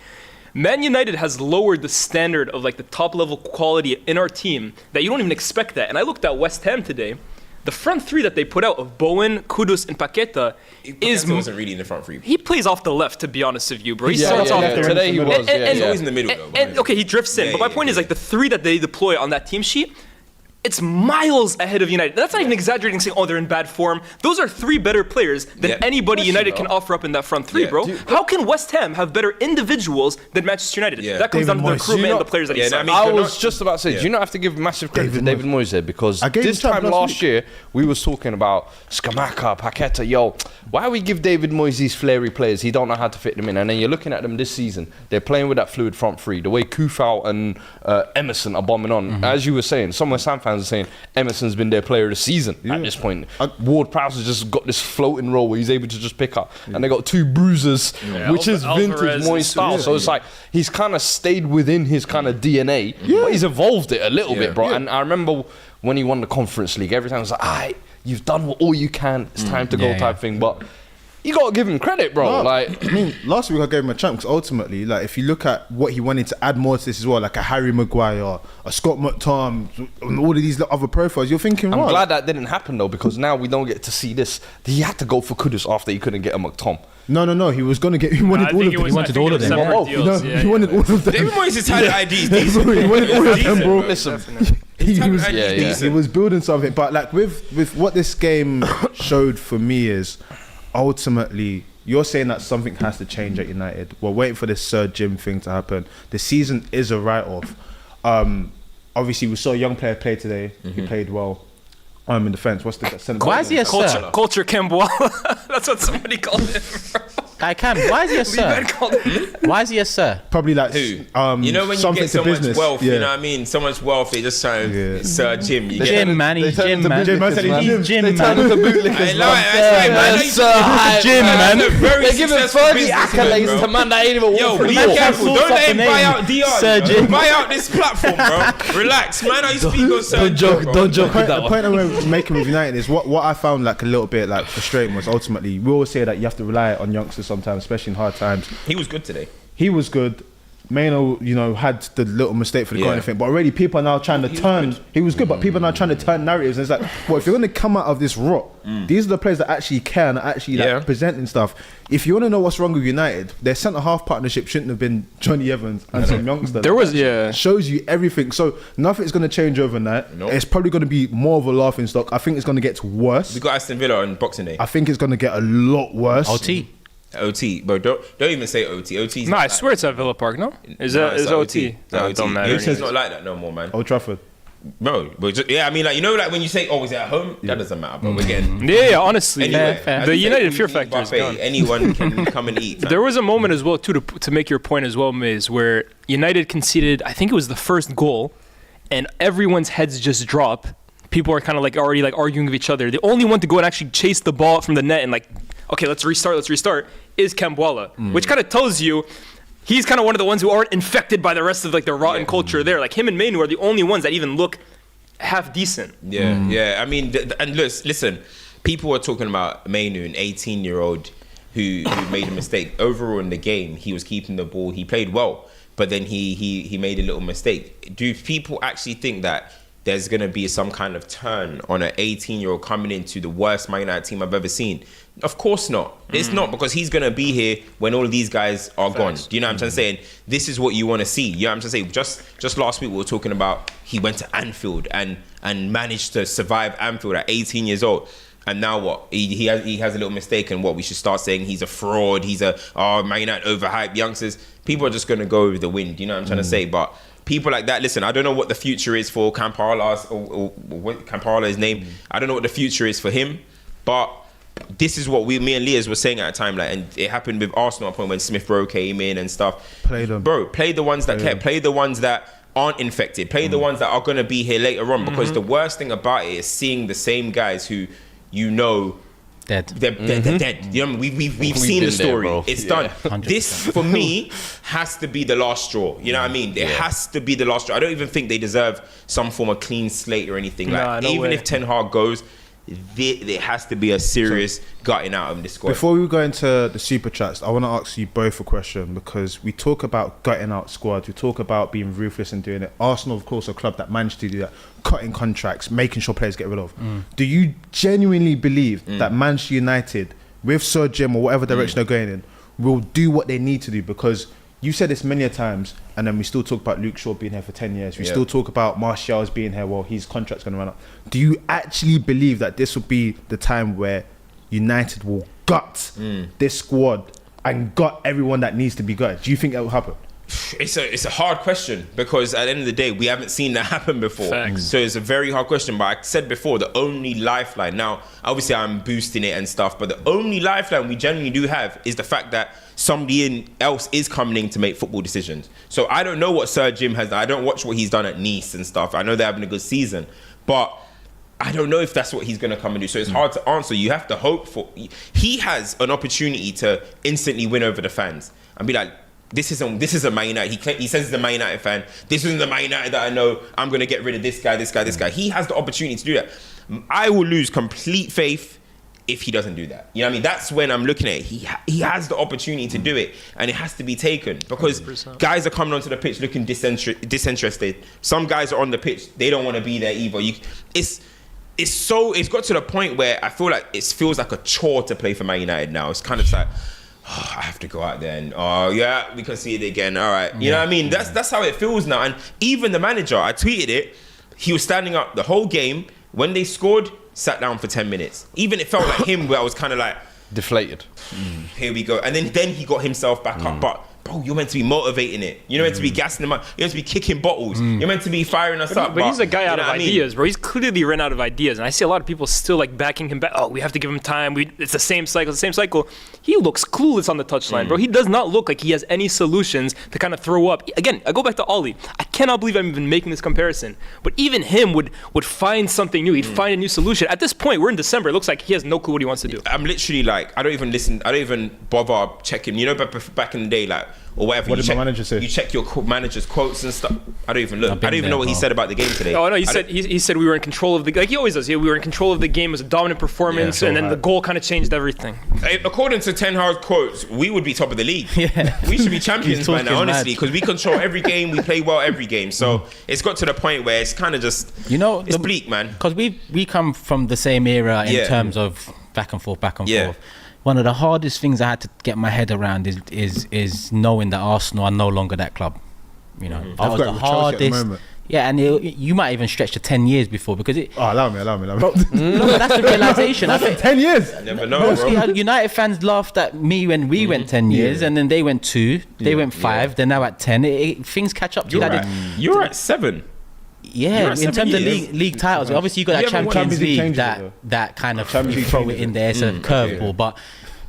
Man United has lowered the standard of like the top level quality in our team that you don't even expect that. And I looked at West Ham today. The front three that they put out of Bowen, Kudus, and Paqueta wasn't really in the front three. He plays off the left, to be honest with you, bro. He Yeah, starts off there. Today he was. He's always in the middle, though. And okay, he drifts in. Yeah, but my yeah, point is, like, the three that they deploy on that team sheet, it's miles ahead of United. That's not even exaggerating, saying, oh, they're in bad form. Those are three better players than anybody United can offer up in that front three, bro. How can West Ham have better individuals than Manchester United? Yeah. That comes down to the recruitment and the players that he signed. I was just about to say, do you not have to give massive credit to David Moyes there? Because this time last year, we was talking about Scamacca, Paqueta, why we give David Moyes these flary players? He don't know how to fit them in. And then you're looking at them this season, they're playing with that fluid front three. The way Kufal and Emerson are bombing on. As you were saying, some West Ham fans are saying Emerson's been their player of the season at this point. Ward-Prowse has just got this floating role where he's able to just pick up. And they got two bruisers, which is vintage Moyes style. So it's like he's kind of stayed within his kind of DNA, but he's evolved it a little bit, bro. And I remember when he won the Conference League, every time I was like, you've done all you can, it's time to go type thing. But you got to give him credit, bro. Like, I mean, last week I gave him a chance because ultimately, like, if you look at what he wanted to add more to this as well, like a Harry Maguire, a Scott McTominay, and all of these other profiles, you're thinking, I'm glad that didn't happen though, because now we don't get to see this. He had to go for Kudus after he couldn't get a McTominay. No, he was going to get, he wanted all of them. He wanted all of them. He wanted all of them. David Moyes has had IDs decent. He wanted all of them, bro. Listen, He was building something, but like with what this game showed for me is ultimately you're saying that something has to change at United. We're waiting for this Sir Jim thing to happen. The season is a write-off. Obviously, we saw a young player play today. He played well. In defence. What's the centre? Why is he a sir? Culture Kambwala. That's what somebody called him. I can. Why is he a sir? Why is he a sir? Probably like who? You know when you get so much wealth, you know what I mean? So much wealth, they just sound Sir Jim. Jim, man. He's Jim, man. Jim, man. He's Jim, man. Jim, man. They're giving 30 accolades to man that ain't even Yo, be careful. Don't let him buy out Dion. Buy out this platform, bro. Relax, man. I speak on Sir Jim. Don't joke with that one. The point I'm making with United is what I found like a little bit like frustrating was ultimately we always say that you have to rely on youngsters sometimes, especially in hard times. He was good today. He was good. Maino, had the little mistake for the corner thing, but already people are now trying to turn. He was good, but people are now trying to turn narratives. And it's like, well, if you're going to come out of this rot, these are the players that actually care and are actually like presenting stuff. If you want to know what's wrong with United, their centre half partnership shouldn't have been Johnny Evans and some youngster. There was shows you everything. So nothing's going to change overnight. Nope. It's probably going to be more of a laughing stock. I think it's going to get worse. We got Aston Villa on Boxing Day. I think it's going to get a lot worse. OT, bro. Don't even say OT. OT's no, I swear it's at Villa Park. No, is OT? No, it don't matter. It's not like that no more, man. Old Trafford. Bro, but just, I mean, like, like when you say, "Oh, is it at home?" That doesn't matter, bro. We're getting honestly, anyway, the United fear factor is gone. Anyone can come and eat. There was a moment as well, too, to make your point as well, Miz, where United conceded. I think it was the first goal, and everyone's heads just drop. People are kind of like already like arguing with each other. The only one to go and actually chase the ball from the net and like, okay, let's restart, is Kambwala, which kind of tells you he's kind of one of the ones who aren't infected by the rest of like the rotten culture there. Like him and Mainu are the only ones that even look half decent. I mean, and listen, people were talking about Mainu, an 18-year-old who made a mistake. Overall in the game, he was keeping the ball. He played well, but then he made a little mistake. Do people actually think that there's going to be some kind of turn on an 18-year-old coming into the worst Man United team I've ever seen? Of course not. It's not, because he's going to be here when all of these guys are gone. Do you know what I'm trying to say? This is what you want to see. You know what I'm trying to say? Just last week we were talking about he went to Anfield and managed to survive Anfield at 18 years old. And now what? He has a little mistake, and what we should start saying he's a fraud. He's Man United overhyped youngsters. People are just gonna go with the wind. You know what I'm trying to say? But people like that. Listen, I don't know what the future is for Kampala or what Kampala's name. I don't know what the future is for him. But this is what me and Leah's were saying at a time, like, and it happened with Arsenal at a point when Smith Rowe came in and stuff. Play them, bro. Play the ones that care. Play the ones that aren't infected. Play the ones that are gonna be here later on. Because the worst thing about it is seeing the same guys who dead. They're dead. You know, we've seen the story. There, it's done. 100%. This for me has to be the last straw. You know what I mean? It has to be the last straw. I don't even think they deserve some form of clean slate or anything. Like, even if Ten Hag goes, there has to be a serious gutting out of this squad. Before we go into the super chats, I want to ask you both a question, because we talk about gutting out squads, we talk about being ruthless and doing it. Arsenal, of course, a club that managed to do that, cutting contracts, making sure players get rid of. Do you genuinely believe that Manchester United, with Sir Jim or whatever direction they're going in, will do what they need to do? Because you said this many a times, and then we still talk about Luke Shaw being here for 10 years. We still talk about Martial's being here. Well, his contract's going to run up. Do you actually believe that this will be the time where United will gut this squad and gut everyone that needs to be gutted? Do you think that will happen? It's a hard question, because at the end of the day, we haven't seen that happen before. So it's a very hard question. But I said before, the only lifeline, now obviously I'm boosting it and stuff, but the only lifeline we generally do have is the fact that somebody else is coming in to make football decisions. So I don't know what Sir Jim has done. I don't watch what he's done at Nice and stuff. I know they're having a good season, but I don't know if that's what he's going to come and do. So it's hard to answer. You have to hope for. He has an opportunity to instantly win over the fans and be like, this isn't Man United. He says he's a Man United fan. This isn't the Man United that I know. I'm going to get rid of this guy. He has the opportunity to do that. I will lose complete faith if he doesn't do that. You know what I mean? That's when I'm looking at it. He has the opportunity to do it, and it has to be taken, because 100%. Guys are coming onto the pitch looking disinterested. Some guys are on the pitch, they don't want to be there either. It's got to the point where I feel like it feels like a chore to play for Man United now. It's kind of like, oh, I have to go out there and we can see it again. All right, you know what I mean? That's how it feels now. And even the manager, I tweeted it. He was standing up the whole game. When they scored, sat down for 10 minutes. Even it felt like him, where I was kind of like deflated. Here we go. And then he got himself back up. But bro, you're meant to be motivating it. You're meant to be gassing them up. You're meant to be kicking bottles. You're meant to be firing us up. But he's a guy out of ideas, bro. He's clearly run out of ideas. And I see a lot of people still like backing him back. Oh, we have to give him time. It's the same cycle. He looks clueless on the touchline, bro. He does not look like he has any solutions to kind of throw up. Again, I go back to Ollie. I cannot believe I'm even making this comparison. But even him would find something new. He'd find a new solution. At this point, we're in December. It looks like he has no clue what he wants to do. I'm literally like, I don't even listen. I don't even bother checking. You know, back in the day, like, or whatever. What did my manager say? You check your manager's quotes and stuff. I don't even look. I don't even know what he said about the game today. Oh no, he said we were in control of the, like he always does. Yeah, we were in control of the game. It was a dominant performance, and then the goal kind of changed everything. According to Ten Hag's quotes, we would be top of the league. We should be champions by now, honestly, because we control every game. We play well every game. So it's got to the point where it's kind of just, it's bleak, man. Because we come from the same era in terms of back and forth. One of the hardest things I had to get my head around is knowing that Arsenal are no longer that club. You know, that was the hardest. Yeah, and you might even stretch to 10 years before, because it. Oh, allow me. Bro, no, that's the realization. I think 10 years. I never know, bro. United fans laughed at me when we went 10 years, and then they went 2, they went 5, they're now at 10. Things catch up to you. You're at 7. Yeah, in terms of league titles, obviously you got that Champions League that kind of you throw it in there. It's a curveball, but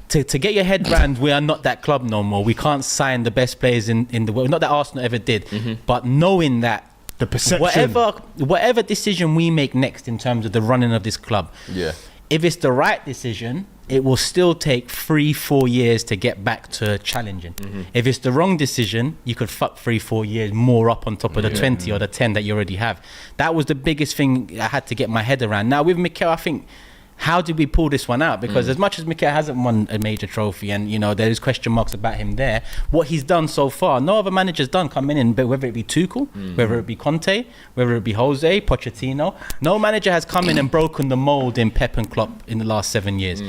to get your head around, we are not that club no more. We can't sign the best players in the world. Not that Arsenal ever did, but knowing that the perception, whatever decision we make next in terms of the running of this club, if it's the right decision, it will still take 3-4 years to get back to challenging. If it's the wrong decision, you could fuck 3-4 years more up on top of the 20 or the 10 that you already have. That was the biggest thing I had to get my head around. Now with Mikel, I think, how did we pull this one out? Because as much as Mikel hasn't won a major trophy, and there is question marks about him there, what he's done so far, no other manager's done coming in, but whether it be Tuchel, whether it be Conte, whether it be Jose, Pochettino, no manager has come in and broken the mold in Pep and Klopp in the last 7 years.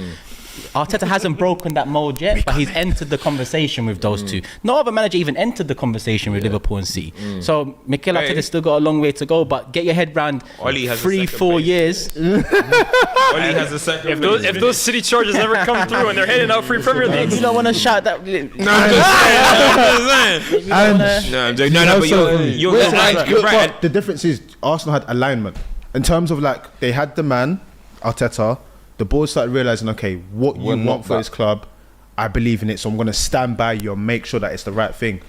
Arteta hasn't broken that mold yet, but he's entered the conversation with those two. No other manager even entered the conversation with Liverpool and City. So Mikel Arteta's still got a long way to go, but get your head round 3-4 years. Oli has a second. If those City charges ever come through and they're heading out free Premier League, You don't want to shout that. You're right. The difference is Arsenal had alignment in terms of like they had the man Arteta. The board started realizing, okay, what you want for this club, I believe in it, so I'm going to stand by you and make sure that it's the right thing.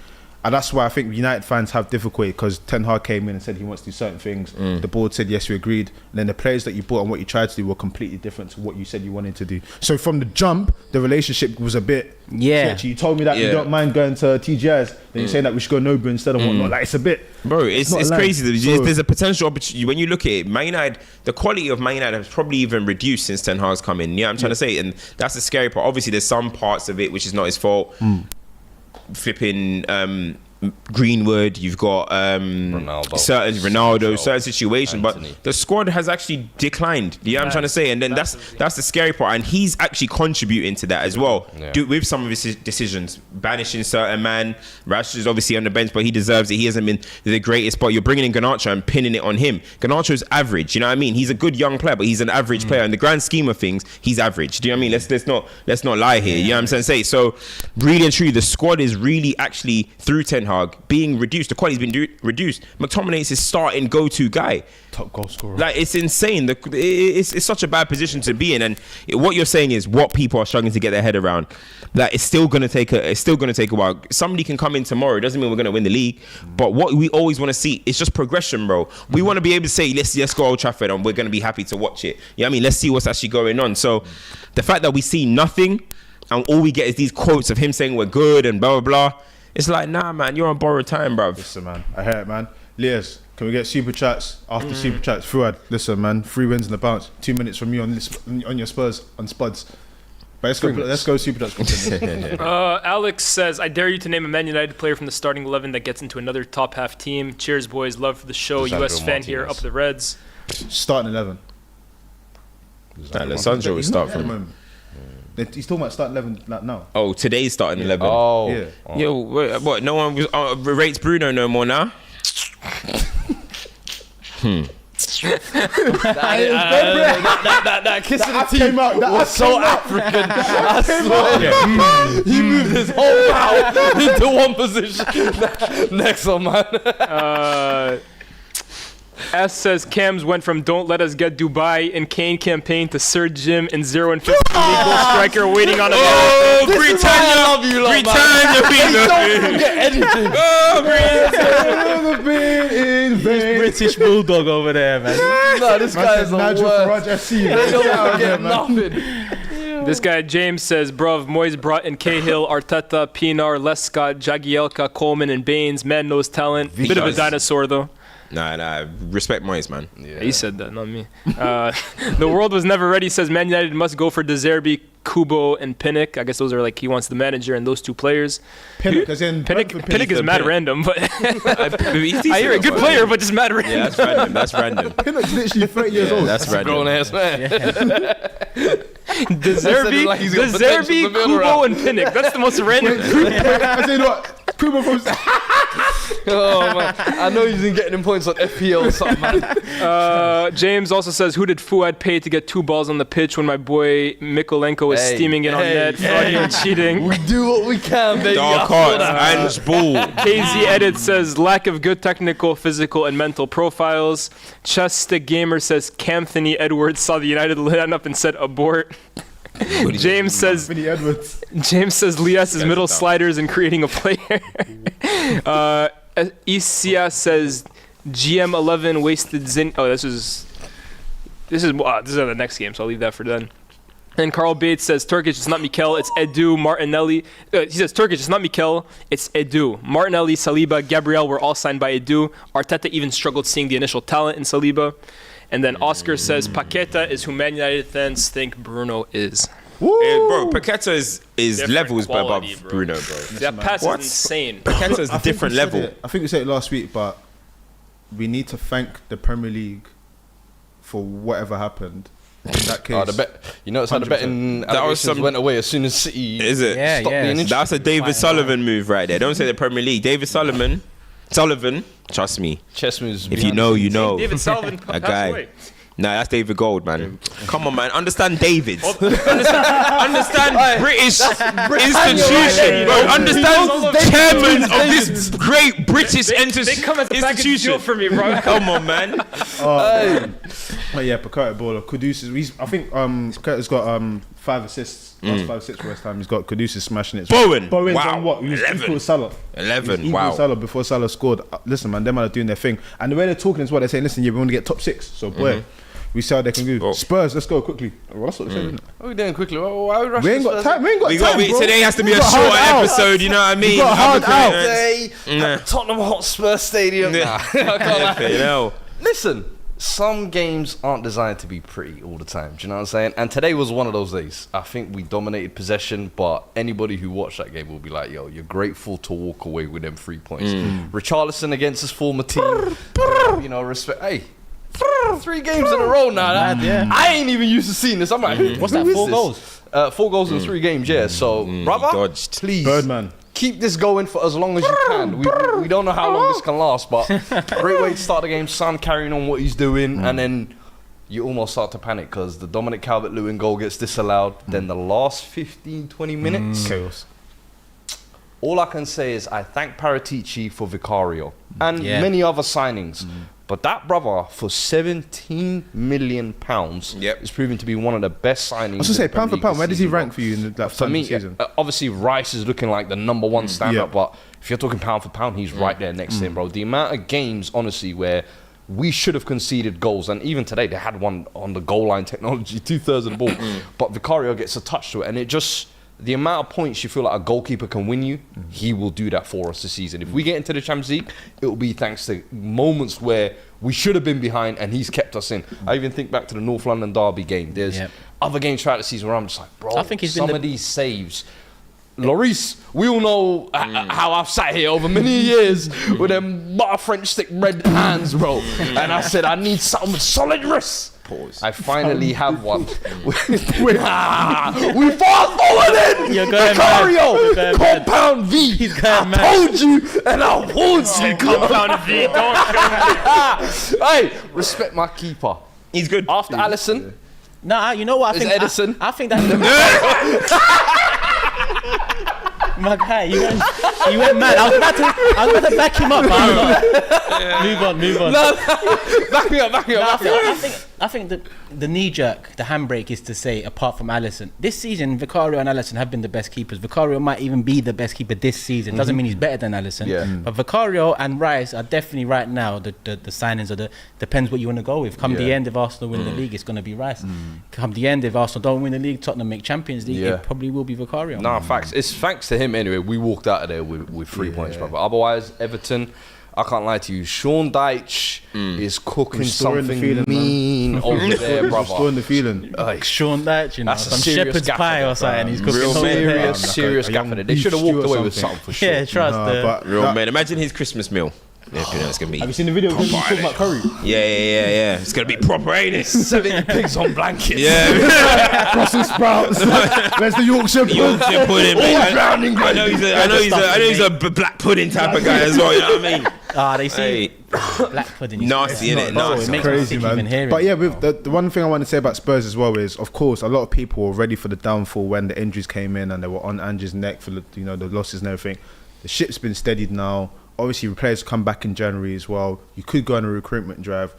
And that's why I think United fans have difficulty, because Ten Hag came in and said he wants to do certain things. The board said, yes, we agreed. And then the players that you bought and what you tried to do were completely different to what you said you wanted to do. So from the jump, the relationship was a bit sketchy. You told me that you don't mind going to TGS, then you're saying that we should go Nobu instead of whatnot. Like, it's a bit... Bro, it's crazy. There's a potential opportunity. When you look at it, Man United, the quality of Man United has probably even reduced since Ten Hag's come in. You know what I'm trying to say? And that's the scary part. Obviously, there's some parts of it which is not his fault. Flipping Greenwood, you've got Ronaldo, certain situations, but the squad has actually declined. You know what I'm trying to say? And then that's the scary part, and he's actually contributing to that as well. With some of his decisions, banishing certain man. Rashford's obviously on the bench, but he deserves it. He hasn't been the greatest, but you're bringing in Garnacho and pinning it on him. Garnacho's average. You know what I mean? He's a good young player, but he's an average player. In the grand scheme of things, he's average. Do you know what I mean? Let's not lie here. You know what I'm trying to say? So really and truly, the squad is really actually through Ten Hag being reduced. The quality's been reduced. McTominay is his starting go-to guy, top goal scorer. Like, it's insane. It's such a bad position to be in. And what you're saying is what people are struggling to get their head around. That it's still gonna take a while. Somebody can come in tomorrow. It doesn't mean we're gonna win the league. But what we always want to see is just progression, bro. We want to be able to say let's go Old Trafford and we're gonna be happy to watch it. You know what I mean? Let's see what's actually going on. So the fact that we see nothing and all we get is these quotes of him saying we're good and blah blah blah. It's like, nah, man, you're on borrowed time, bruv. Listen, man, I hear it, man. Lias, can we get super chats after super chats? Fuad, listen, man, 3 wins and a bounce. 2 minutes from you on your Spurs, on Spuds. But let's go super chats. Alex says, I dare you to name a Man United player from the starting 11 that gets into another top half team. Cheers, boys. Love for the show. US fan here, up the Reds. Starting 11. Alessandro will start from... He's talking about starting 11 like now. Oh, today's starting 11. Oh, yeah. Oh. Yo, what? No one rates Bruno no more now. That kiss of the team was so African. I swear. He moved his whole mouth into one position. Next one, man. S says Cams went from don't let us get Dubai and Kane campaign to Sir Jim and 0 and 15 goal striker waiting on a Oh, Britannia, love you, Britannia, don't forget anything. British bulldog over there, man. No, this guy is the worst. They don't forget nothing. This guy James says, bruv, Moyes brought in Cahill, Arteta, Pinar, Lescott, Jagielka, Coleman, and Baines. Man knows talent. Bit of a dinosaur though. Nah. Respect Moyes, man. Yeah. He said that, not me. The world was never ready, says Man United must go for De Zerbi, Kubo, and Pinnock. I guess those are like, he wants the manager and those two players. Pinnock, as in... Pinnock is mad random, but... I hear a good player, but just mad random. Yeah, that's random. Pinnock's literally 30 years old. That's random. Grown-ass man. De Zerbi, Kubo, and Pinnock. That's the most random. I tell you what, Kubo from... Oh, man. I know he's been getting him points on FPL or something, man. James also says, who did Fuad pay to get 2 balls on the pitch when my boy Mikolenko is steaming it on net, frauding and cheating? We do what we can, baby. Dark hearts and ball. KZ Edit says, lack of good technical, physical, and mental profiles. Chess Stick Gamer says, Camthony Edwards saw the United lineup and said abort. James says Lias is middle sliders and creating a player. Isia says GM11 wasted Zin. Oh, this is the next game, so I'll leave that for then. And Carl Bates says Turkish, it's not Mikel, it's Edu, Martinelli. He says Turkish, it's not Mikel, it's Edu. Martinelli, Saliba, Gabriel were all signed by Edu. Arteta even struggled seeing the initial talent in Saliba. And then Oscar says Paqueta is who Man United fans think Bruno is. Bro, Paqueta is levels quality, above bro. Bruno, bro. That pass is insane. Paqueta is a different level. I think we said it last week, but we need to thank the Premier League for whatever happened In that case, The bet, you notice how the 100%. betting allegations went away as soon as City. Is it? Yeah, Stop being interested. That's a David Sullivan move right there. Don't say the Premier League. David Sullivan, trust me. Chess moves. If you know, you know. David Sullivan A passed guy. away. Nah, that's David Gold, man. Come on, man. Understand David. understand British institution, bro. Understand chairman of this great British They come as a package deal institution. for me, bro. Come on, man. But yeah, Pakata baller. Kudus. I think Pakata's got 5 assists. Last 5 assists for West Ham. He's got Kudus smashing it. Bowen's on what? He was 11. equal with Salah. 11. Equal Wow. with Salah before Salah scored. Listen, man, them are doing their thing. And the way they're talking is what they're saying. Listen, yeah, we want to get top 6. So boy, we see how they can do. Oh. Spurs, let's go quickly. Well, that's what they're saying. Isn't it? What are we doing quickly? Why are we rushing? We ain't got time. We ain't got time. Bro. Today has to be We a got short hard out. episode, you know what I mean? We got hard out. Today at Tottenham Hotspur Stadium. Nah, I can't lie. You know. Listen, some games aren't designed to be pretty all the time. Do you know what I'm saying? And today was one of those days. I think we dominated possession, but anybody who watched that game will be like, yo, you're grateful to walk away with them 3 points. Richarlison against his former team. You know, respect. Hey. 3 games in a row now. I ain't even used to seeing this. I'm like, What's that, 4 goals? 4 goals in 3 games, yeah. So, brother, dodged. please, Birdman. keep this going for as long as you can. We don't know how long this can last, but great way to start the game. Son carrying on what he's doing, and then you almost start to panic because the Dominic Calvert-Lewin goal gets disallowed. Then the last 15, 20 minutes, Chaos. all I can say is I thank Paratici for Vicario and Yeah. many other signings. But that brother, for £17 million, is proving to be one of the best signings. I was gonna say, pound for pound, where does he rank for you in that For me, season? obviously Rice is looking like the number 1 stand-up, Yeah. but if you're talking pound for pound, he's right there next to him, bro. The amount of games, honestly, where we should have conceded goals, and even today they had one on the goal line technology, 2/3 of the ball, but Vicario gets a touch to it, and it just... The amount of points you feel like a goalkeeper can win you, he will do that for us this season. If we get into the Champions League, it will be thanks to moments where we should have been behind and he's kept us in. I even think back to the North London Derby game. There's other games throughout the season where I'm just like, bro, I think he's been some of these saves. Lloris, we all know how I've sat here over many years with them butter French stick red hands, bro. And I said, I need something with solid wrists. Pause. I finally have one. We fast forwarded! You're going Vicario! mad. You're going Compound V! He's going I mad. told you and I warned you! Compound V. Don't. Hey, respect my keeper. He's good. After Alisson, Nah, you know what? I Is think Edison? I think that's my guy. You went mad. I was about to back him up, but I'm not. Move on. back me up. I think the knee jerk, the handbrake is to say, apart from Alisson, this season Vicario and Alisson have been the best keepers. Vicario might even be the best keeper this season. Doesn't mean he's better than Alisson. Yeah. But Vicario and Rice are definitely right now the signings of the depends what you want to go with. Come the end, if Arsenal win the league, it's going to be Rice. Come the end, if Arsenal don't win the league, Tottenham make Champions League, it probably will be Vicario. Nah, facts. It's thanks to him anyway. We walked out of there with 3 points, brother. Otherwise, Everton, I can't lie to you. Sean Dyche is cooking Restoring the something feeling, mean over there, brother. Restoring the feeling. Sean Dyche, you know, That's a some serious shepherd's gaffer pie there, or something. He's cooking Real over there. serious a gaffer young there. They should have beef walked stew or away with something. something for sure. Yeah, trust Nah, but Real that- man. Imagine his Christmas meal. You know it's gonna be. Have you seen the video of him talking about curry? Yeah. It's gonna be proper, ain't it? 70 pigs on blankets. Yeah. Brussels sprouts. Where's the Yorkshire pudding? Yorkshire pudding, mate. All drowning. I know he's a black pudding type of guy as well. You know what I mean? They see black pudding. Nasty, innit? It Nasty. makes me Crazy, sick man. even hearing. But yeah, with the one thing I want to say about Spurs as well is, of course, a lot of people were ready for the downfall when the injuries came in and they were on Ange's neck for the losses and everything. The ship's been steadied now. Obviously, players come back in January as well. You could go on a recruitment drive.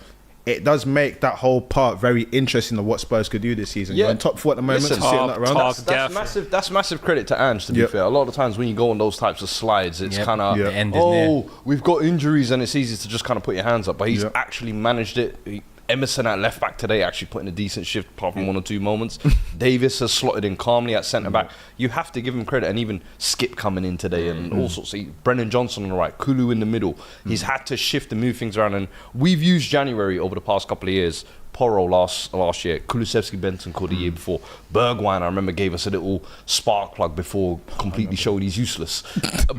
It does make that whole part very interesting of what Spurs could do this season. You're in top 4 at the moment, Listen, sitting that around. That's massive credit to Ange, to be fair. A lot of times when you go on those types of slides, it's kind of, The end is near. we've got injuries and it's easy to just kind of put your hands up. But he's actually managed it. Emerson at left back today actually put in a decent shift apart from 1 or 2 moments. Davis has slotted in calmly at centre back. You have to give him credit, and even Skip coming in today and all sorts. Brennan Johnson on the right, Kulu in the middle. He's had to shift and move things around, and we've used January over the past couple of years. Porro last year, Kulusevski Benson called the year before. Bergwijn, I remember, gave us a little spark plug before completely showing he's useless.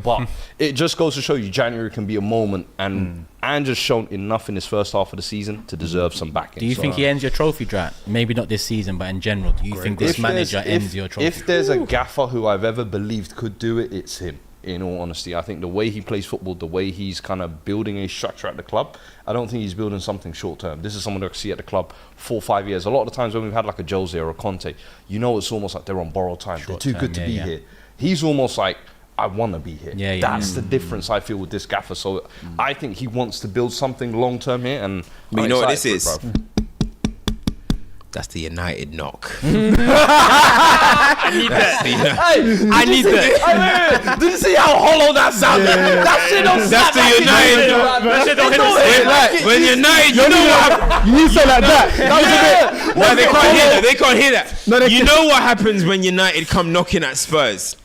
But it just goes to show you January can be a moment, and and just shown enough in his first half of the season to deserve some backing. Do you think he ends your trophy drought? Maybe not this season, but in general, do you think this manager ends your trophy? If there's a gaffer who I've ever believed could do it, it's him. In all honesty, I think the way he plays football, the way he's kind of building a structure at the club, I don't think he's building something short term. This is someone that I see at the club 4 or 5 years. A lot of the times when we've had like a Jose or a Conte, you know, it's almost like they're on borrowed time. They're too good to be here. He's almost like, I want to be here. That's the difference I feel with this gaffer. So I think he wants to build something long term here. And but you know what this is? That's the United knock. I need that. I need that. Did you see how hollow that sounded? That shit don't That's the United knock. That shit don't hit us. When United, you know what happens. You need to say like that. That was a bit. No, they can't hear that. They can't hear that. No, You know what happens when United come knocking at Spurs?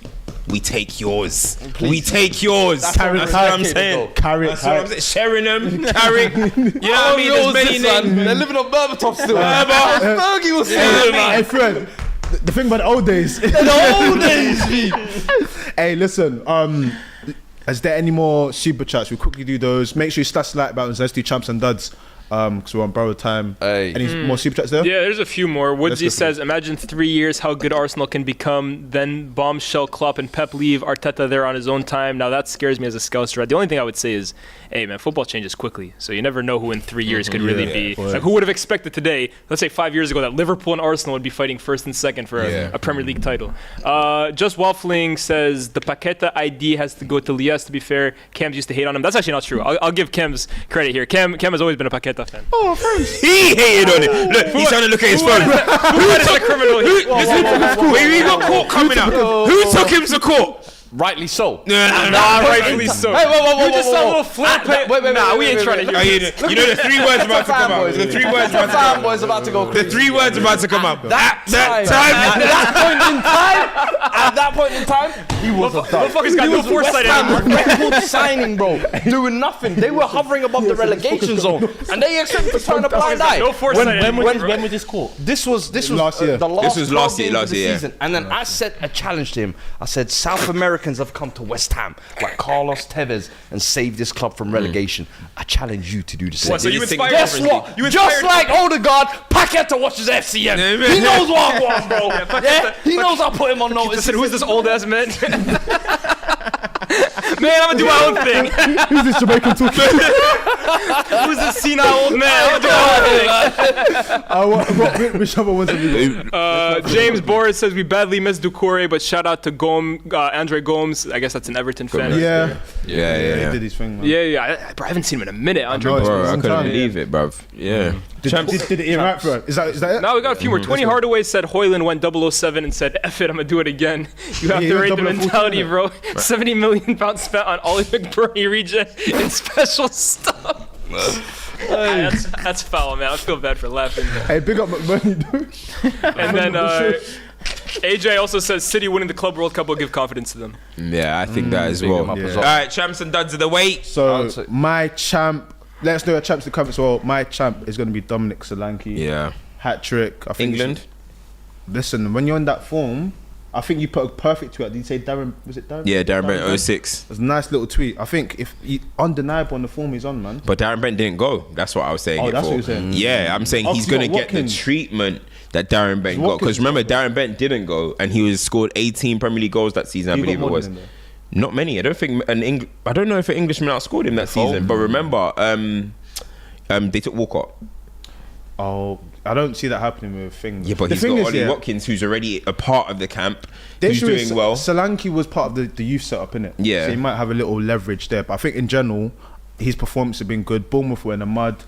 We take yours. We take yours. That's what I'm saying. Carrick. Sheringham, Carrick. You know what I mean? There's many names. They're living on Berbatov still. Fergie was Hey, Fred. The thing about the old days. Hey, listen. Is there any more super chats? We'll quickly do those. Make sure you slash the like buttons. Let's do champs and duds. Because we're on borrowed time. Any more super chats there? Yeah, there's a few more. Woodsy says, imagine 3 years how good Arsenal can become. Then bombshell Klopp and Pep leave. Arteta there on his own time. Now that scares me as a Scouser. The only thing I would say is, hey man, football changes quickly. So you never know who in 3 years could really be. Like, who would have expected today, let's say 5 years ago, that Liverpool and Arsenal would be fighting first and second for a Premier League title. Just Waffling says, the Paqueta ID has to go to Lies. To be fair, Cam's used to hate on him. That's actually not true. I'll give Cam's credit here. Cam has always been a Paqueta fan. Oh, thanks. He hated on it. Look, he's trying to look at his phone. Who took the criminal? Wait, we got court coming up. Who took him to court? Rightly so. Rightfully so. Hey, whoa. You just saw a little flip. Nah, we ain't trying to hear this. You know the 3 words about to come out. The 3 words about to come out. Fanboys about to go crazy. The 3 words about to come out. At that point in time, he was a thug. Motherfucker's got no foresight anymore. Record signing, bro. Doing nothing. They were hovering above the relegation zone, and they expected to turn a blind eye. No foresight. When was this caught? This was last year. The last This was last year, of the season. And then I challenged him. I said, South Americans have come to West Ham like Carlos Tevez and saved this club from relegation. I challenge you to do the same. So you inspired Guess what? Just like Odegaard, Paqueta watches FCM. He knows what I want, bro. He knows I'll put him on notice. Listen, who's this old ass man? Man, I'm gonna do my own thing. Who's this Jamaican talking? Who's this senile old man? I'm gonna do my own thing. Which other ones have you got? James Boris says we badly missed Doucouré, but shout out to Andre Gomes. I guess that's an Everton fan. Yeah. Yeah. He did his thing, man. Yeah. Bro, I haven't seen him in a minute. Andre know, Gomes. Bro, I Some couldn't time. believe it, bruv. Yeah. Did it interact, bro? Is that it? Now we got a few more. 20 Hardaway said Hoyland went 007 and said, F it, I'm gonna do it again. You have to rate the mentality, bro. 70 million pounds spent on Ollie McBurney regen and special stuff. That's foul, man. I feel bad for laughing. Hey, big up McBurney, dude. And then AJ also says City winning the Club World Cup will give confidence to them. Yeah, I think that as well. Yeah. All right, champs and duds of the week. So, my champ, let us know your champs to come as well. My champ is going to be Dominic Solanke. Yeah. Hat trick. I think England. Listen, when you're in that form, I think you put a perfect tweet. Did you say Darren? Was it Darren? Yeah, Darren Brent 06. It was a nice little tweet. I think if undeniable on the form he's on, man. But Darren Brent didn't go. That's what I was saying. Oh, it that's for. what you're saying. Yeah, I'm saying he's you going to got get the Watkins. treatment that Darren Brent got. Because remember, Darren Brent didn't go, and he was scored 18 Premier League goals that season. I You got believe it more was. than him, Not many. I don't think I don't know if an Englishman outscored him that season. But remember, they took Walcott. Oh, I don't see that happening with things. Yeah, but The he's thing got is, Ollie yeah, Watkins, who's already a part of the camp, the who's issue is doing well. Solanke was part of the youth setup, innit? Yeah. So he might have a little leverage there. But I think in general, his performance has been good. Bournemouth were in the mud.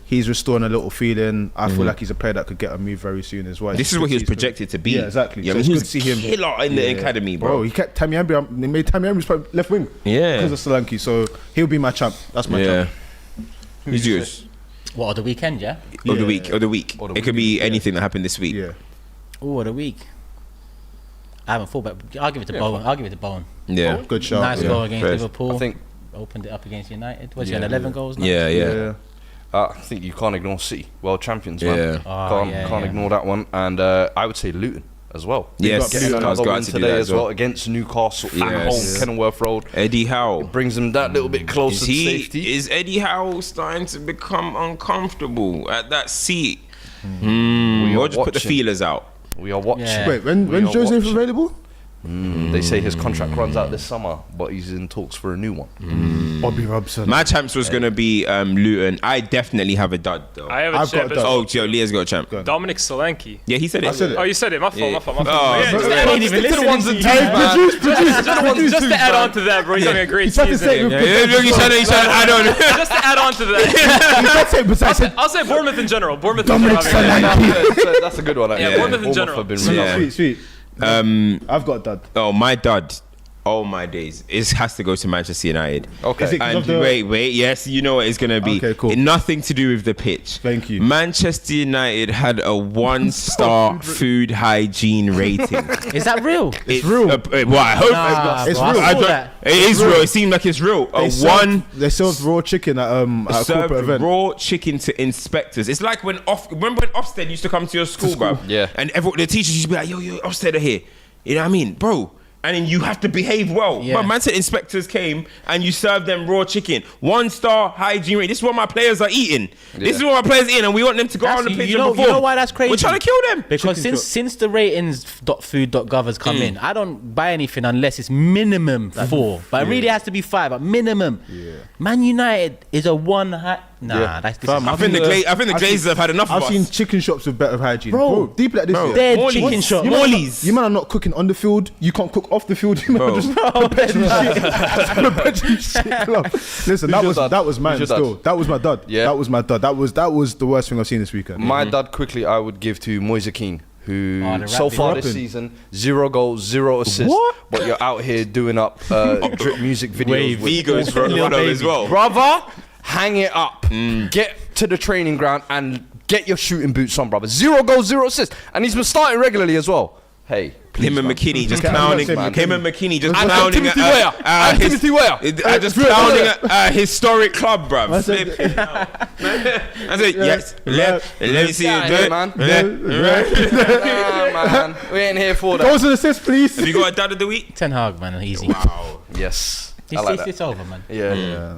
He's restoring a little feeling. I feel like he's a player that could get a move very soon as well. This is what he was projected to be. Yeah, exactly. Yeah, So I it's mean, he good was to see him. killer in the academy, bro. He kept Tammy Abraham. They made Tammy Abraham left wing. Yeah. Because of Solanke. So he'll be my champ. That's my champ. Who's yours? What, of the weekend, yeah? Of the week. It could be anything that happened this week. Yeah. Oh, of the week. I haven't thought about it. I'll give it to Bowen. I'll give it to Bowen. Yeah. Good shot. Nice goal against Fair. Liverpool. I think Opened it up against United. Was he on 11 goals now? Yeah. I think you can't ignore City, world champions, man. Yeah. Can't ignore that one. And I would say Luton. as well. Yes, Getting I was another glad win to do today that as well against Newcastle at Yes. home, Kenilworth Road. Eddie Howe. It brings them that little bit closer to safety. Is Eddie Howe starting to become uncomfortable at that seat? Or just put the watching. feelers out. We are watching. Yeah. Wait, when's Joseph available? They say his contract runs out this summer, but he's in talks for a new one. Bobby Robson. My champs was gonna be Luton. I definitely have a dud though. I have a I've got champ. a as dud. well. Oh, Joe, Leah's got a champ. Dominic Solanke. Yeah, he said it. I said it. Oh, you said it. My fault. Yeah. My fault. My Oh, fault. Yeah, but- just to I add on- didn't even stick to the listen ones to and you. twos, man. Produce. Just to add on to that, bro. He's having a great He's trying to season. say- Yeah, look, he's trying to add on. Just to add on to that. Besides, I'll say Bournemouth in general. Bournemouth in Dominic general. having a great season. That's a good one. Yeah, actually. Bournemouth in general. have been Yeah. really sweet. I've got a dud. Oh, my dud. Oh my days. It has to go to Manchester United. Okay. Is it 'cause And of the- wait, yes, you know what it's gonna be. Okay, cool. Nothing to do with the pitch. Thank you. Manchester United had a 1-star food hygiene rating. Is that real? It's real. Well, I hope Nah, it's bro, I real. saw I don't- that. it is real. It seemed like it's real. They served raw chicken at a Served corporate event. raw chicken to inspectors. It's like remember when Ofsted used to come to your school, bro? Yeah. And the teachers used to be like, yo, Ofsted are here. You know what I mean? Bro. And then you have to behave well. Yeah. But man said inspectors came and you served them raw chicken. 1-star hygiene rate. This is what my players are eating. This is what my players are eating, and we want them to go on the pitch you and know perform. why that's crazy? We're trying to kill them. Because since the ratings.food.gov has come in, I don't buy anything unless it's minimum 4. But it really has to be 5 at minimum. Man United is a 1 high. Nah, Yeah. that's this Fam, is I think the Glazers have had enough of I've us. seen chicken shops with better hygiene. Bro. Deep like this. Bro. yeah. dead Morley's. chicken shop. You man are not- Morley's. You man are not cooking on the field. You can't cook off the field. You man Bro. are just perpetually shit club. Listen, that your was dud? mine. Who's your Still, dud? that was my dud. Yeah. That was my dud. That was the worst thing I've seen this weekend. My dud quickly I would give to Moise Keane, who the so rapping. far this Rapping. season 0 goals, 0 assists. What? But you're out here doing up drip music videos. with Vigos for Little Ronaldo baby. as well. brother, hang it up. Get to the training ground and get your shooting boots on, brother. 0 goals, 0 assists, and he's been starting regularly as well. Hey, please, Him and man. McKinney just Okay, clowning. I'm not saying Him and McKinney just I'm clowning Timothy Weah. I'm his- Timothy Weah. Just clowning at a historic club, bruv. I said- Flipping out. I said, yes. Let me see you Yeah, do yeah, it. man. Yeah. Man, we ain't here for that. Goals and assists, please. Have you got a dad of the week? Ten Hag, man, easy. Wow. Yes, I like that. It's over, man. Yeah.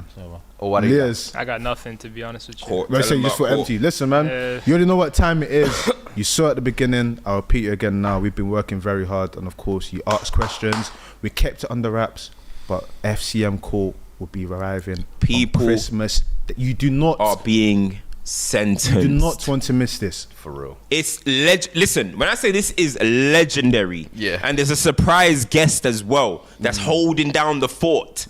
It's over. Oh, what do you got? Liz. I got nothing, to be honest with you. Court. Let's say Tell you him just feel about empty. Listen, man, you already know what time it is. You saw at the beginning. I'll repeat it again now. We've been working very hard, and of course, you asked questions. We kept it under wraps, but FCM Court will be arriving People on Christmas. You do not, Are being sentenced. you do not want to miss this. For real. It's listen, when I say this is legendary, Yeah. and there's a surprise guest as well that's holding down the fort.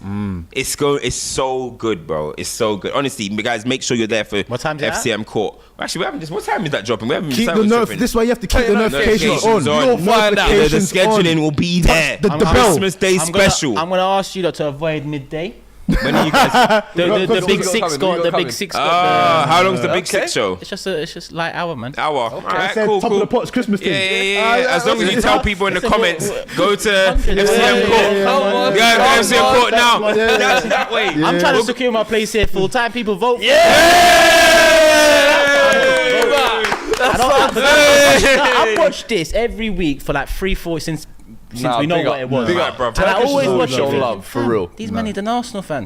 It's so good, bro. It's so good. Honestly, guys, make sure you're there for What time's it at? FCM Court. Actually, we haven't just. What time is that dropping? We haven't Keep decided the what's dropping. This is why you have to keep the Turn your notifications on. notifications on. You'll find out. The Notifications scheduling on. will be there. the bell. Christmas Day special. I'm gonna ask you lot to avoid midday. When are you guys? The We big got six coming, got we the got big coming. six got How long's the Big Okay. Six show? it's just like hour, man. Hour. All I right, said cool, top cool. of the pot's Christmas Yeah, thing. yeah, yeah. As long as you tell people in the comments, go to FCM yeah, Court. yeah, Come on, Yeah, come FCM on. Court now. yeah. That's that way. I'm trying to secure my place here full time. People vote. I've watched this every week for like 3-4 since Nah, we know big what up. it was. Big up, bro. And I Turkish always is watch show it. love, for real. These man need an Arsenal fan.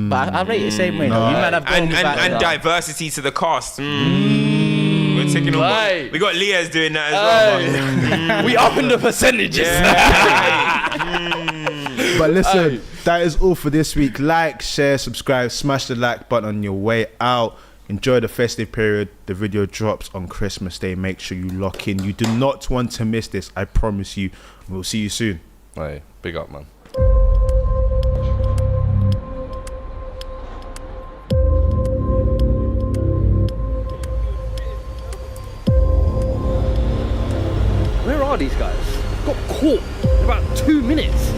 But I rate it the same way. though. You might have gone And with that. diversity to the cast. We're taking on. Hey. We got Leah's doing that as well. We up in the percentages. But listen, that is all for this week. Like, share, subscribe, smash the like button on your way out. Enjoy the festive period. The video drops on Christmas Day. Make sure you lock in. You do not want to miss this. I promise you. We'll see you soon. Hey, big up, man. Where are these guys? Got caught in about 2 minutes.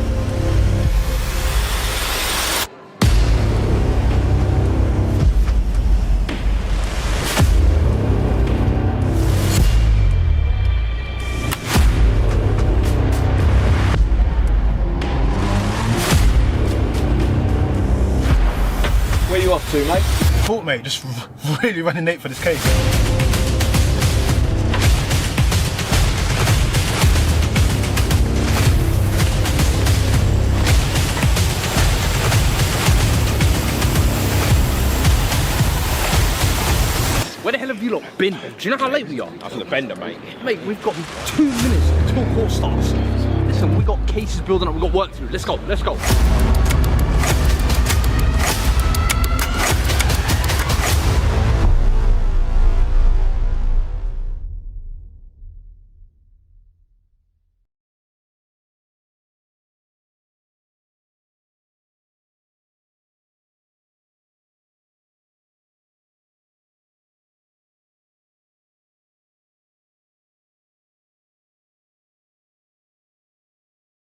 Where you off to, mate? Thought, mate, just really running late for this case. lot bin? Do you know how late we are? That's the bender, mate. Mate, we've got 2 minutes until court starts. Listen, we got cases building up, we got work to do. Let's go, let's go.